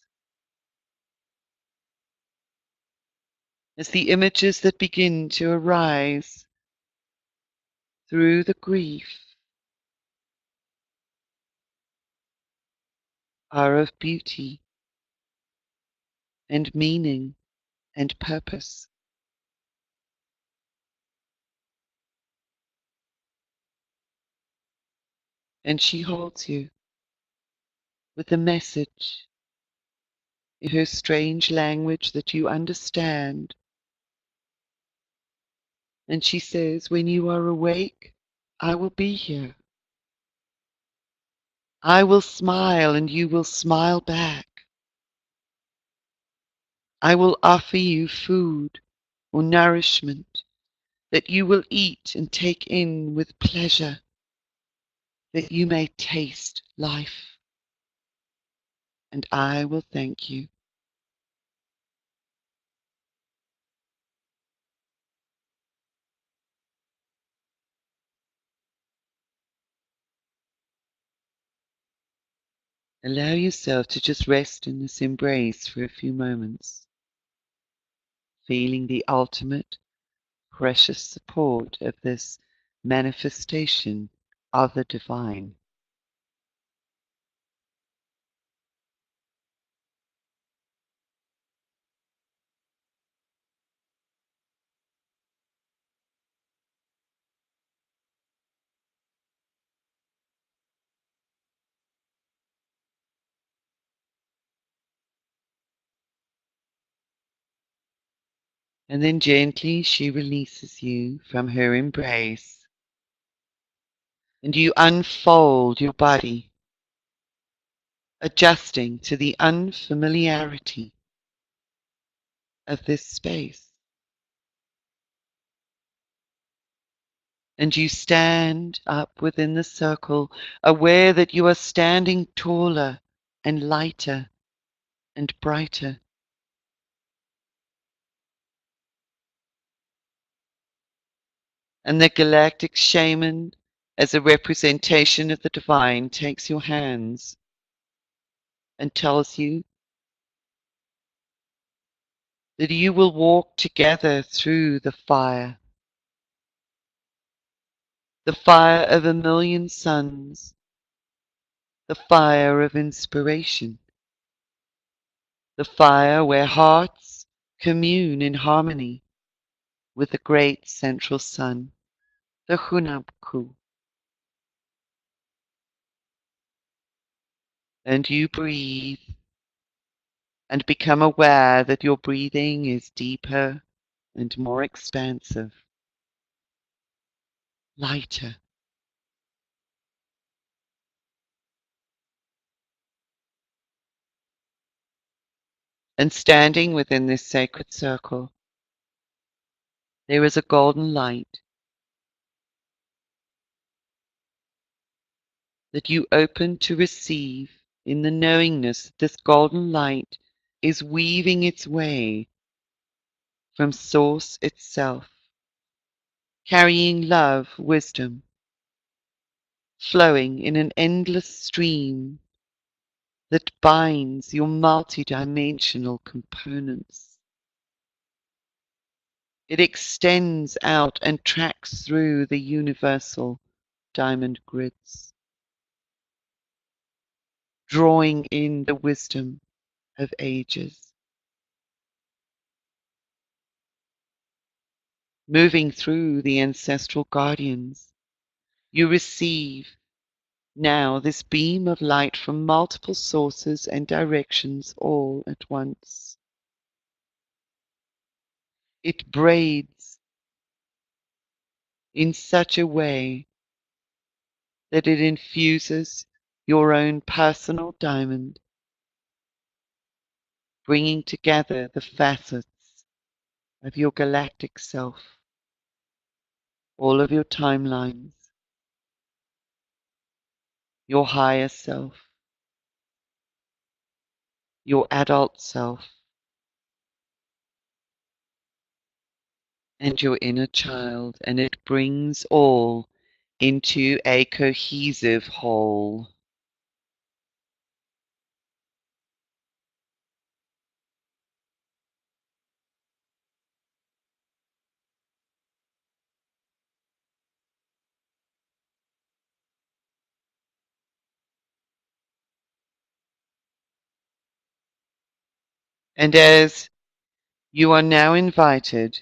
As the images that begin to arise through the grief are of beauty and meaning and purpose. And she holds you with a message in her strange language that you understand. And she says, when you are awake, I will be here. I will smile and you will smile back. I will offer you food or nourishment that you will eat and take in with pleasure, that you may taste life. And I will thank you. Allow yourself to just rest in this embrace for a few moments, feeling the ultimate, precious support of this manifestation of the divine. And then gently she releases you from her embrace, and you unfold your body, adjusting to the unfamiliarity of this space. And you stand up within the circle, aware that you are standing taller and lighter and brighter. And the galactic shaman, as a representation of the divine, takes your hands and tells you that you will walk together through the fire of a million suns, the fire of inspiration, the fire where hearts commune in harmony with the great central sun, the Hunabku. And you breathe and become aware that your breathing is deeper and more expansive, lighter. And standing within this sacred circle, there is a golden light that you open to receive in the knowingness that this golden light is weaving its way from Source itself, carrying love, wisdom, flowing in an endless stream that binds your multidimensional components. It extends out and tracks through the universal diamond grids, drawing in the wisdom of ages, moving through the ancestral guardians. You receive now this beam of light from multiple sources and directions all at once. It braids in such a way that it infuses your own personal diamond, bringing together the facets of your galactic self, all of your timelines, your higher self, your adult self, and your inner child, and it brings all into a cohesive whole. And as you are now invited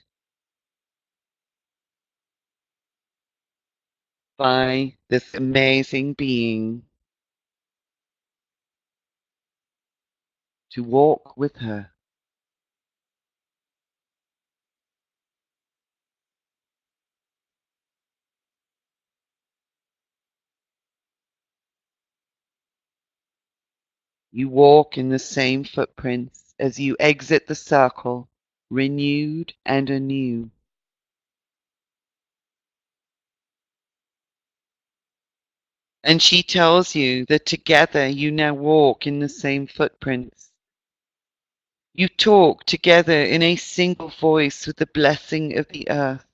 by this amazing being to walk with her, you walk in the same footprints as you exit the circle, renewed and anew. And she tells you that together you now walk in the same footprints. You talk together in a single voice with the blessing of the earth.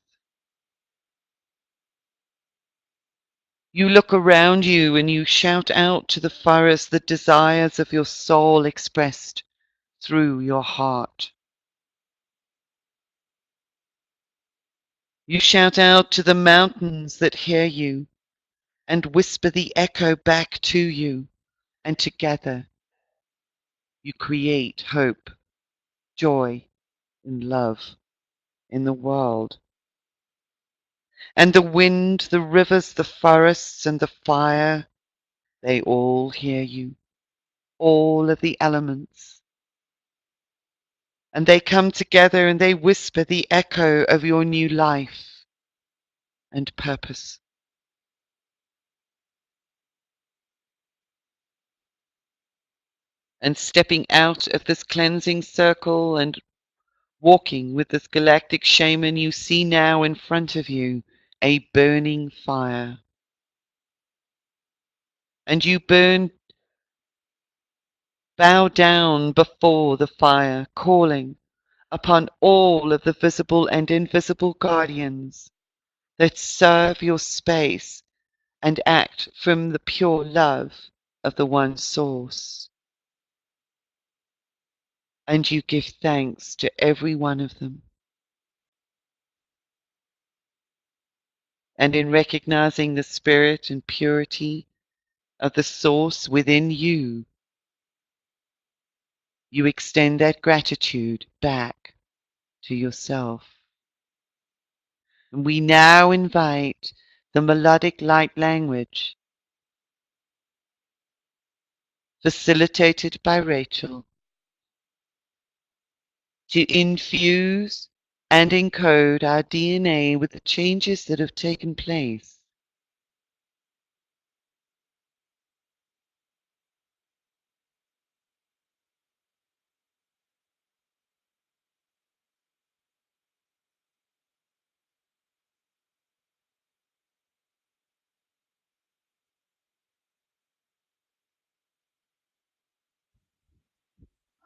You look around you and you shout out to the forest the desires of your soul expressed through your heart. You shout out to the mountains that hear you and whisper the echo back to you, and together you create hope, joy, and love in the world. And the wind, the rivers, the forests, and the fire, they all hear you, all of the elements. And they come together and they whisper the echo of your new life and purpose. And stepping out of this cleansing circle and walking with this galactic shaman, you see now in front of you a burning fire. And you bow down before the fire, calling upon all of the visible and invisible guardians that serve your space and act from the pure love of the one source. And you give thanks to every one of them. And in recognizing the spirit and purity of the source within you, you extend that gratitude back to yourself. And we now invite the melodic light language, facilitated by Rachel, to infuse and encode our DNA with the changes that have taken place.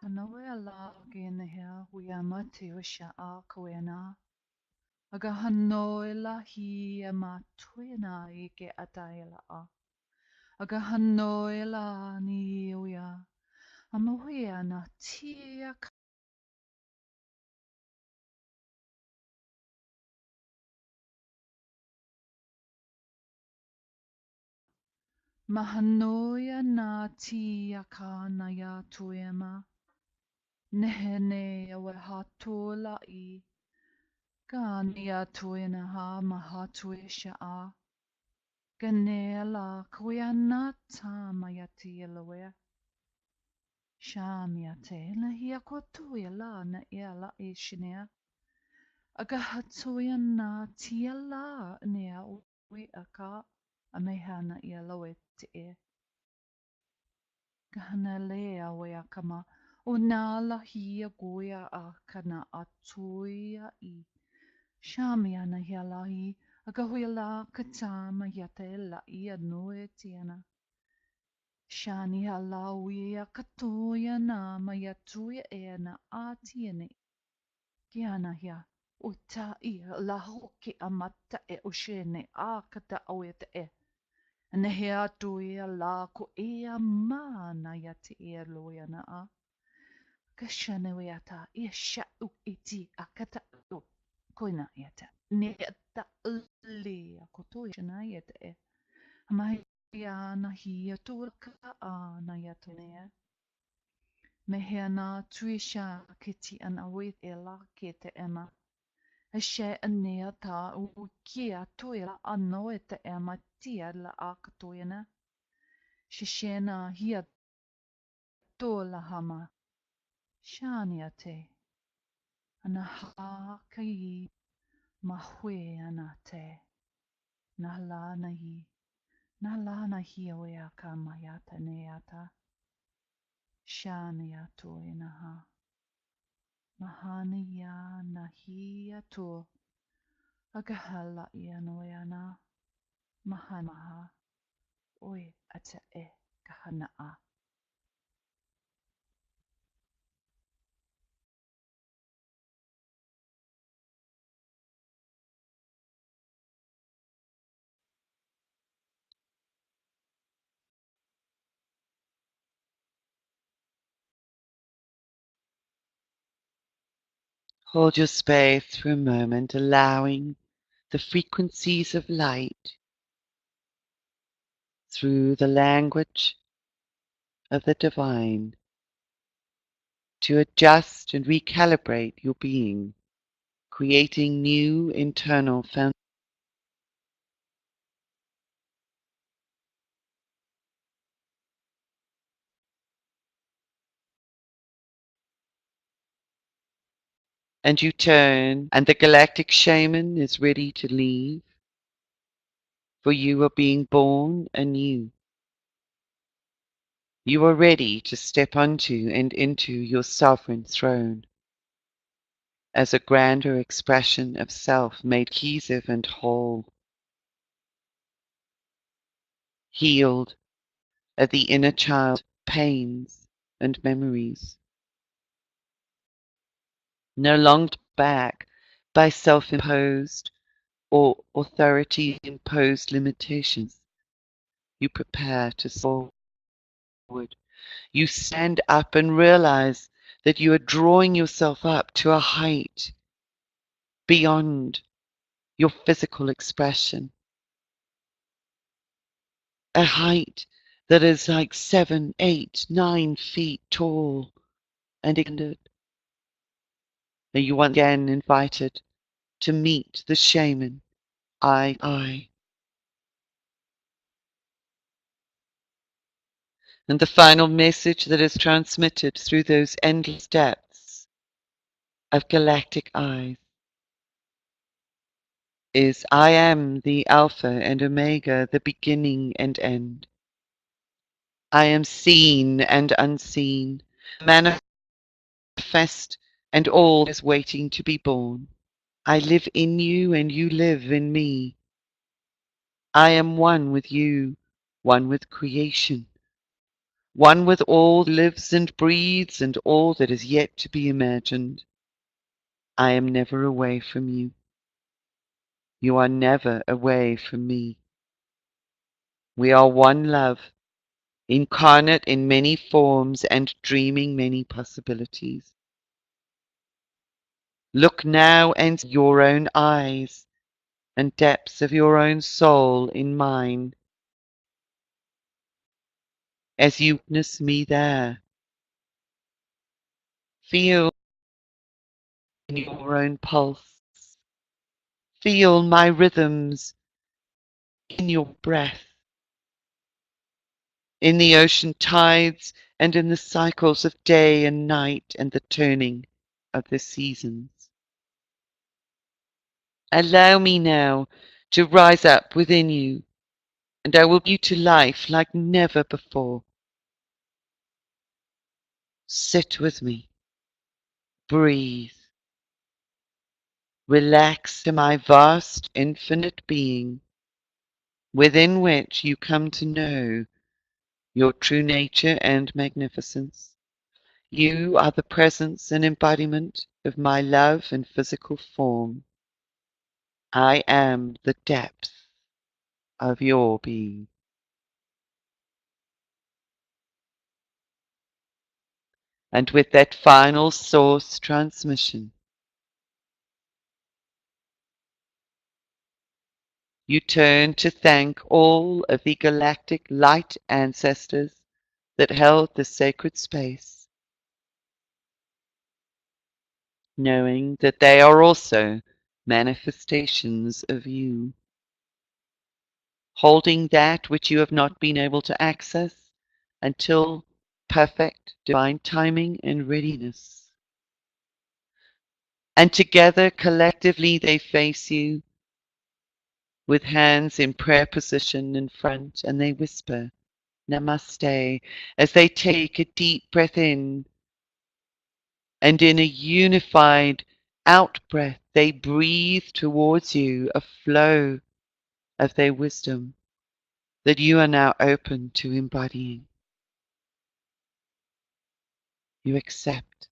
Hanawe ala genehea wiama te osha a koena. Aga hanoe la hi e ma tuena I ke ataela a. Aga hanoe la ni uia. Amohia na tia mahanoia na tia ka na ya tuema. Nehene awe hatola I. Ka ni a tuena ha mahatuesha a. Ganela koiana tamaya tielawea. Shamia te la hia kotuia la na ia la ishinea. Agahatuia na tia la nea ui aka a mehana ia loe te e. Gahana lea we akama o nā lahia goia a kana atuia i. Shami ana hia lahi a ka hui la katama hia te la i a noe tiana. Shani ha la ui a katoia na mai a tuia e na a tiene. Ki ana hia o ta i la hoke a mata e o shene a kata au e te e. Na he atu ia la ko ea mana ia te ea loia na a. Ka shana we ata ia sha u iti a kata u koina ia ta. Ne ta le a koto shana ia te e. Mai ia na hi a ka a na ia te nea. Me hea na tuisha ke ti an awe e la ke te ema. E she anea ta u kia toila anō e te ema tia la a katoina. Shishena hia tola hama. Shania te. Ana ha kai mahue ana te. Na lana hi. Na lana hi o ea ka mayata neata. Shania to e na ha. Mahana ia na hia to. Agahala ia no e ana. Mahana. Oi ata e kahana a. Hold your space for a moment, allowing the frequencies of light through the language of the divine to adjust and recalibrate your being, creating new internal foundations. And you turn, and the galactic shaman is ready to leave, for you are being born anew. You are ready to step onto and into your sovereign throne as a grander expression of self made cohesive and whole, healed of the inner child pains and memories, no longer back by self-imposed or authority-imposed limitations. You prepare to soar forward. You stand up and realize that you are drawing yourself up to a height beyond your physical expression, a height that is like 7, 8, 9 feet tall and extended. And you once again invited to meet the shaman, I. And the final message that is transmitted through those endless depths of galactic eyes is I am the Alpha and Omega, the beginning and end. I am seen and unseen, manifest and all is waiting to be born. I live in you and you live in me. I am one with you, one with creation, one with all that lives and breathes and all that is yet to be imagined. I am never away from you. You are never away from me. We are one love, incarnate in many forms and dreaming many possibilities. Look now and see your own eyes and depths of your own soul in mine as you witness me there. Feel in your own pulse. Feel my rhythms in your breath, in the ocean tides and in the cycles of day and night and the turning of the seasons. Allow me now to rise up within you, and I will bring you to life like never before. Sit with me. Breathe. Relax to my vast, infinite being, within which you come to know your true nature and magnificence. You are the presence and embodiment of my love in physical form. I am the depth of your being. And with that final source transmission, you turn to thank all of the galactic light ancestors that held this sacred space, knowing that they are also manifestations of you, holding that which you have not been able to access until perfect divine timing and readiness. And together, collectively, they face you with hands in prayer position in front, and they whisper, Namaste, as they take a deep breath in, and in a unified out breath, they breathe towards you a flow of their wisdom that you are now open to embodying. You accept.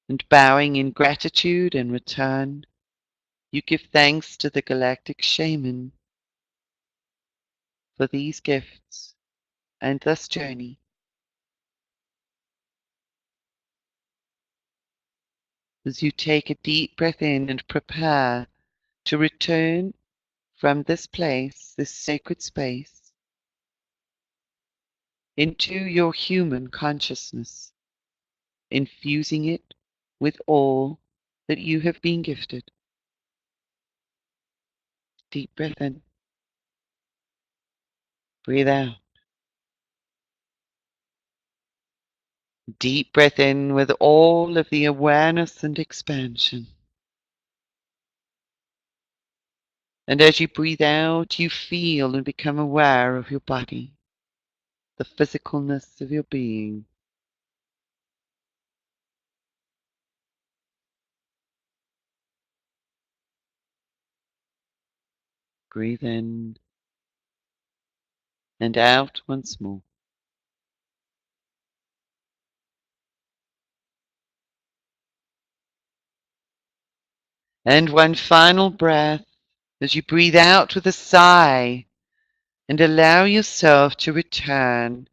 And bowing in gratitude and return, you give thanks to the galactic shaman for these gifts and this journey. As you take a deep breath in and prepare to return from this place, this sacred space, into your human consciousness, infusing it with all that you have been gifted. Deep breath in, breathe out. Deep breath in with all of the awareness and expansion. And as you breathe out, you feel and become aware of your body, the physicalness of your being. Breathe in and out once more. And one final breath as you breathe out with a sigh and allow yourself to return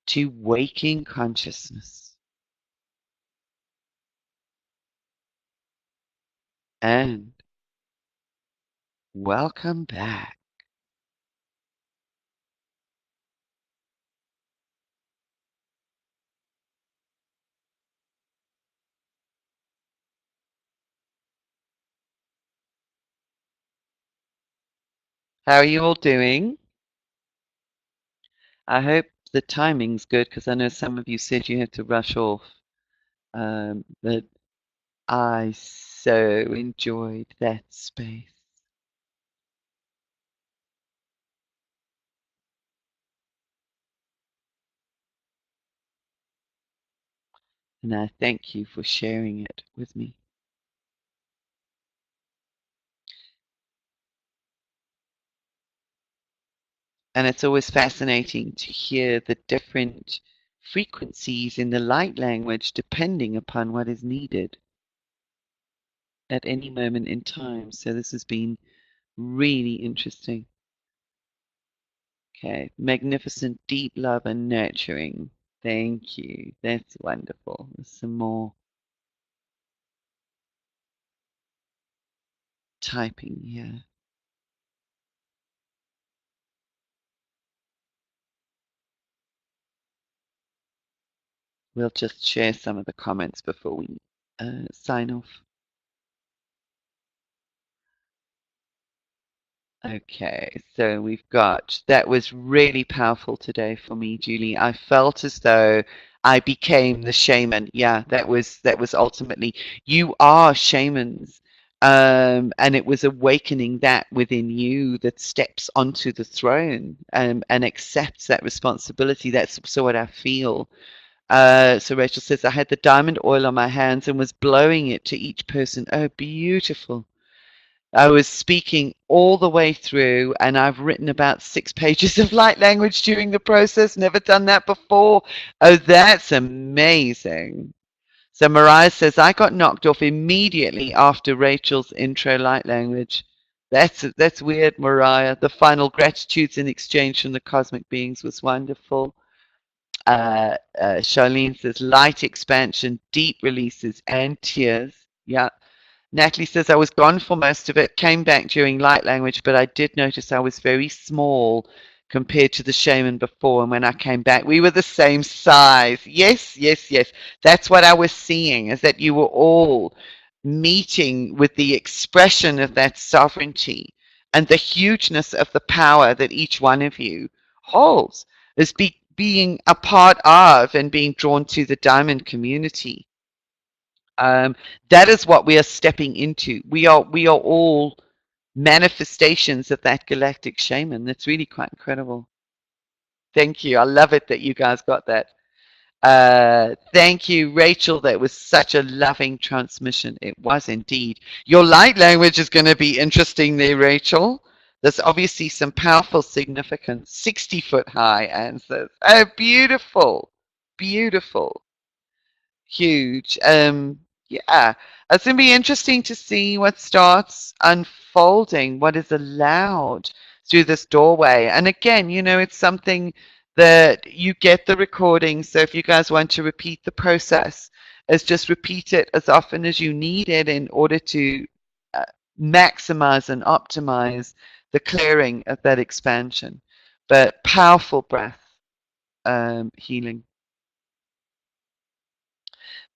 to waking consciousness. And welcome back. How are you all doing? I hope the timing's good because I know some of you said you had to rush off. But I so enjoyed that space. And I thank you for sharing it with me. And it's always fascinating to hear the different frequencies in the light language depending upon what is needed at any moment in time. So this has been really interesting. Okay, magnificent, deep love and nurturing. Thank you. That's wonderful. There's some more typing here. We'll just share some of the comments before we sign off. Okay, so we've got, that was really powerful today for me, Julie. I felt as though I became the shaman. Yeah, that was ultimately, you are shamans. And it was awakening that within you that steps onto the throne, and accepts that responsibility. That's so what I feel. So Rachel says, I had the diamond oil on my hands and was blowing it to each person. Oh, beautiful. I was speaking all the way through, and I've written about 6 pages of light language during the process. Never done that before. Oh, that's amazing. So Mariah says, I got knocked off immediately after Rachel's intro light language. That's weird, Mariah. The final gratitudes in exchange from the cosmic beings was wonderful. Charlene says, light expansion, deep releases, and tears. Yeah. Natalie says, I was gone for most of it, came back during light language, but I did notice I was very small compared to the shaman before. And when I came back, we were the same size. Yes, yes, yes. That's what I was seeing, is that you were all meeting with the expression of that sovereignty and the hugeness of the power that each one of you holds, is being a part of and being drawn to the diamond community. That is what we are stepping into. We are all manifestations of that galactic shaman. That's really quite incredible. Thank you. I love it that you guys got that. Thank you, Rachel. That was such a loving transmission. It was indeed. Your light language is going to be interesting there, Rachel. There's obviously some powerful significance. 60-foot high answers. Oh, beautiful. Beautiful. Huge. Yeah, it's going to be interesting to see what starts unfolding, what is allowed through this doorway. And again, it's something that you get the recording. So if you guys want to repeat the process, is just repeat it as often as you need it in order to maximize and optimize the clearing of that expansion. But powerful breath healing.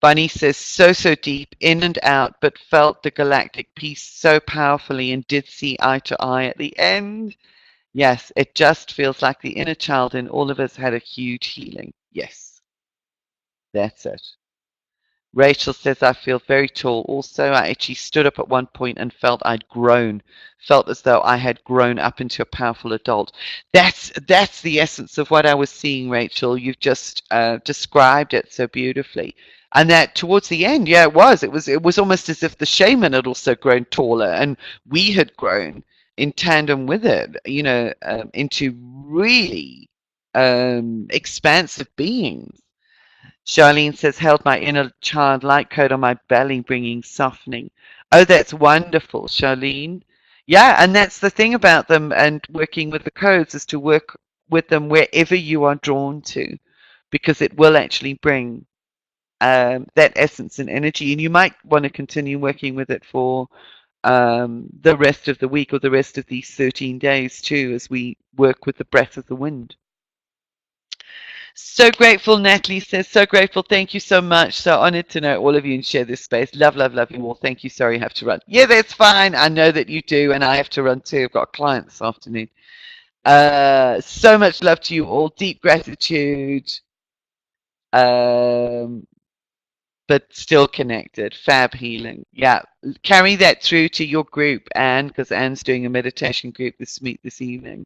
Bunny says, so deep, in and out, but felt the galactic peace so powerfully and did see eye to eye at the end. Yes, it just feels like the inner child in all of us had a huge healing. Yes, that's it. Rachel says, I feel very tall. Also, I actually stood up at one point and felt I'd grown, felt as though I had grown up into a powerful adult. That's the essence of what I was seeing, Rachel. You've just described it so beautifully. And that towards the end, yeah, it was. It was almost as if the shaman had also grown taller, and we had grown in tandem with it, into really expansive beings. Charlene says, held my inner child light coat on my belly, bringing softening. Oh, that's wonderful, Charlene. Yeah, and that's the thing about them and working with the codes, is to work with them wherever you are drawn to, because it will actually bring that essence and energy. And you might want to continue working with it for the rest of the week or the rest of these 13 days too, as we work with the breath of the wind. So grateful, Natalie says, so grateful. Thank you so much. So honored to know all of you and share this space. Love, love, love you all. Thank you. Sorry, I have to run. Yeah, that's fine. I know that you do, and I have to run too. I've got a client this afternoon. So much love to you all. Deep gratitude. But still connected. Fab healing. Yeah. Carry that through to your group, Anne, because Anne's doing a meditation group this evening.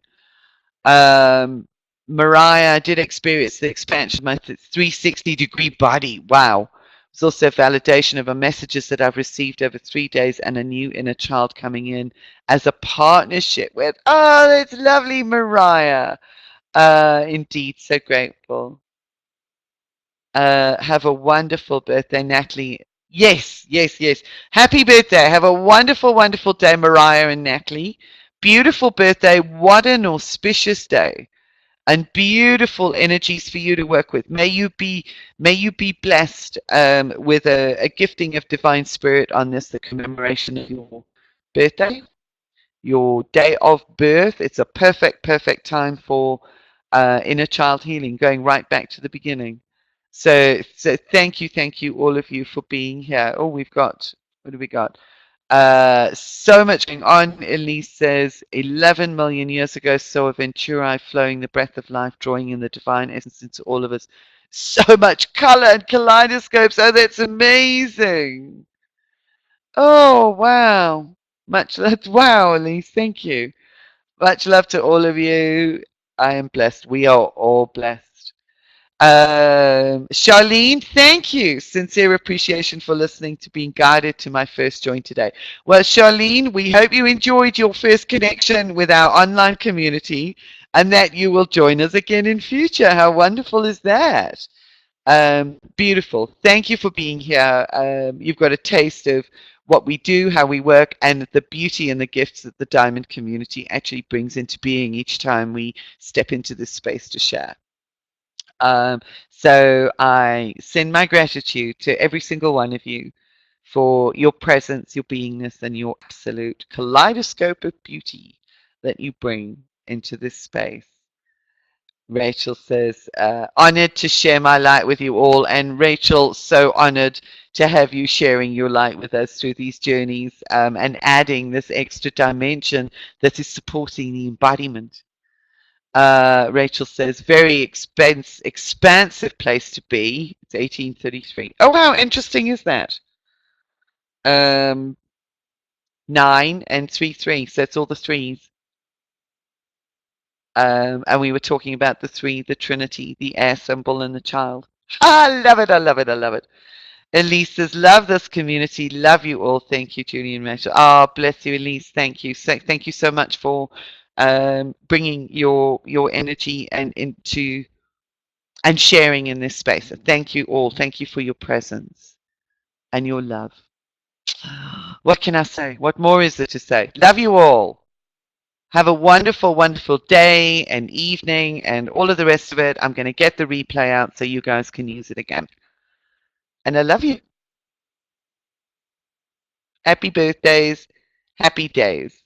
Mariah did experience the expansion of my 360-degree body. Wow. It's also a validation of the messages that I've received over 3 days and a new inner child coming in as a partnership with. Oh, that's lovely, Mariah. Indeed, so grateful. Have a wonderful birthday, Natalie. Yes, yes, yes. Happy birthday. Have a wonderful, wonderful day, Mariah and Natalie. Beautiful birthday. What an auspicious day. And beautiful energies for you to work with. May you be blessed with a gifting of divine spirit on this, the commemoration of your birthday, your day of birth. It's a perfect time for inner child healing, going right back to the beginning. So thank you, all of you, for being here. Oh, what do we got? So much going on. Elise says, 11 million years ago, saw a Venturi flowing the breath of life, drawing in the divine essence into all of us. So much color and kaleidoscopes. Oh, that's amazing. Oh, wow. Much love. Wow, Elise. Thank you. Much love to all of you. I am blessed. We are all blessed. Charlene, thank you. Sincere appreciation for listening to being guided to my first join today. Well, Charlene, we hope you enjoyed your first connection with our online community and that you will join us again in future. How wonderful is that? Beautiful. Thank you for being here. You've got a taste of what we do, how we work, and the beauty and the gifts that the Diamond community actually brings into being each time we step into this space to share. So I send my gratitude to every single one of you for your presence, your beingness, and your absolute kaleidoscope of beauty that you bring into this space. Rachel says, honored to share my light with you all. And Rachel, so honored to have you sharing your light with us through these journeys and adding this extra dimension that is supporting the embodiment. Rachel says, very expansive place to be. It's 1833. Oh, how interesting is that? 9 and 3. So it's all the threes. And we were talking about the three, the Trinity, the air symbol, and the child. I love it. I love it. I love it. Elise says, love this community. Love you all. Thank you, Julie and Rachel. Oh, bless you, Elise. Thank you. So, thank you so much for bringing your energy and into and sharing in this space. Thank you all. Thank you for your presence and your love. What can I say? What more is there to say? Love you all. Have a wonderful, wonderful day and evening and all of the rest of it. I'm going to get the replay out so you guys can use it again. And I love you. Happy birthdays. Happy days.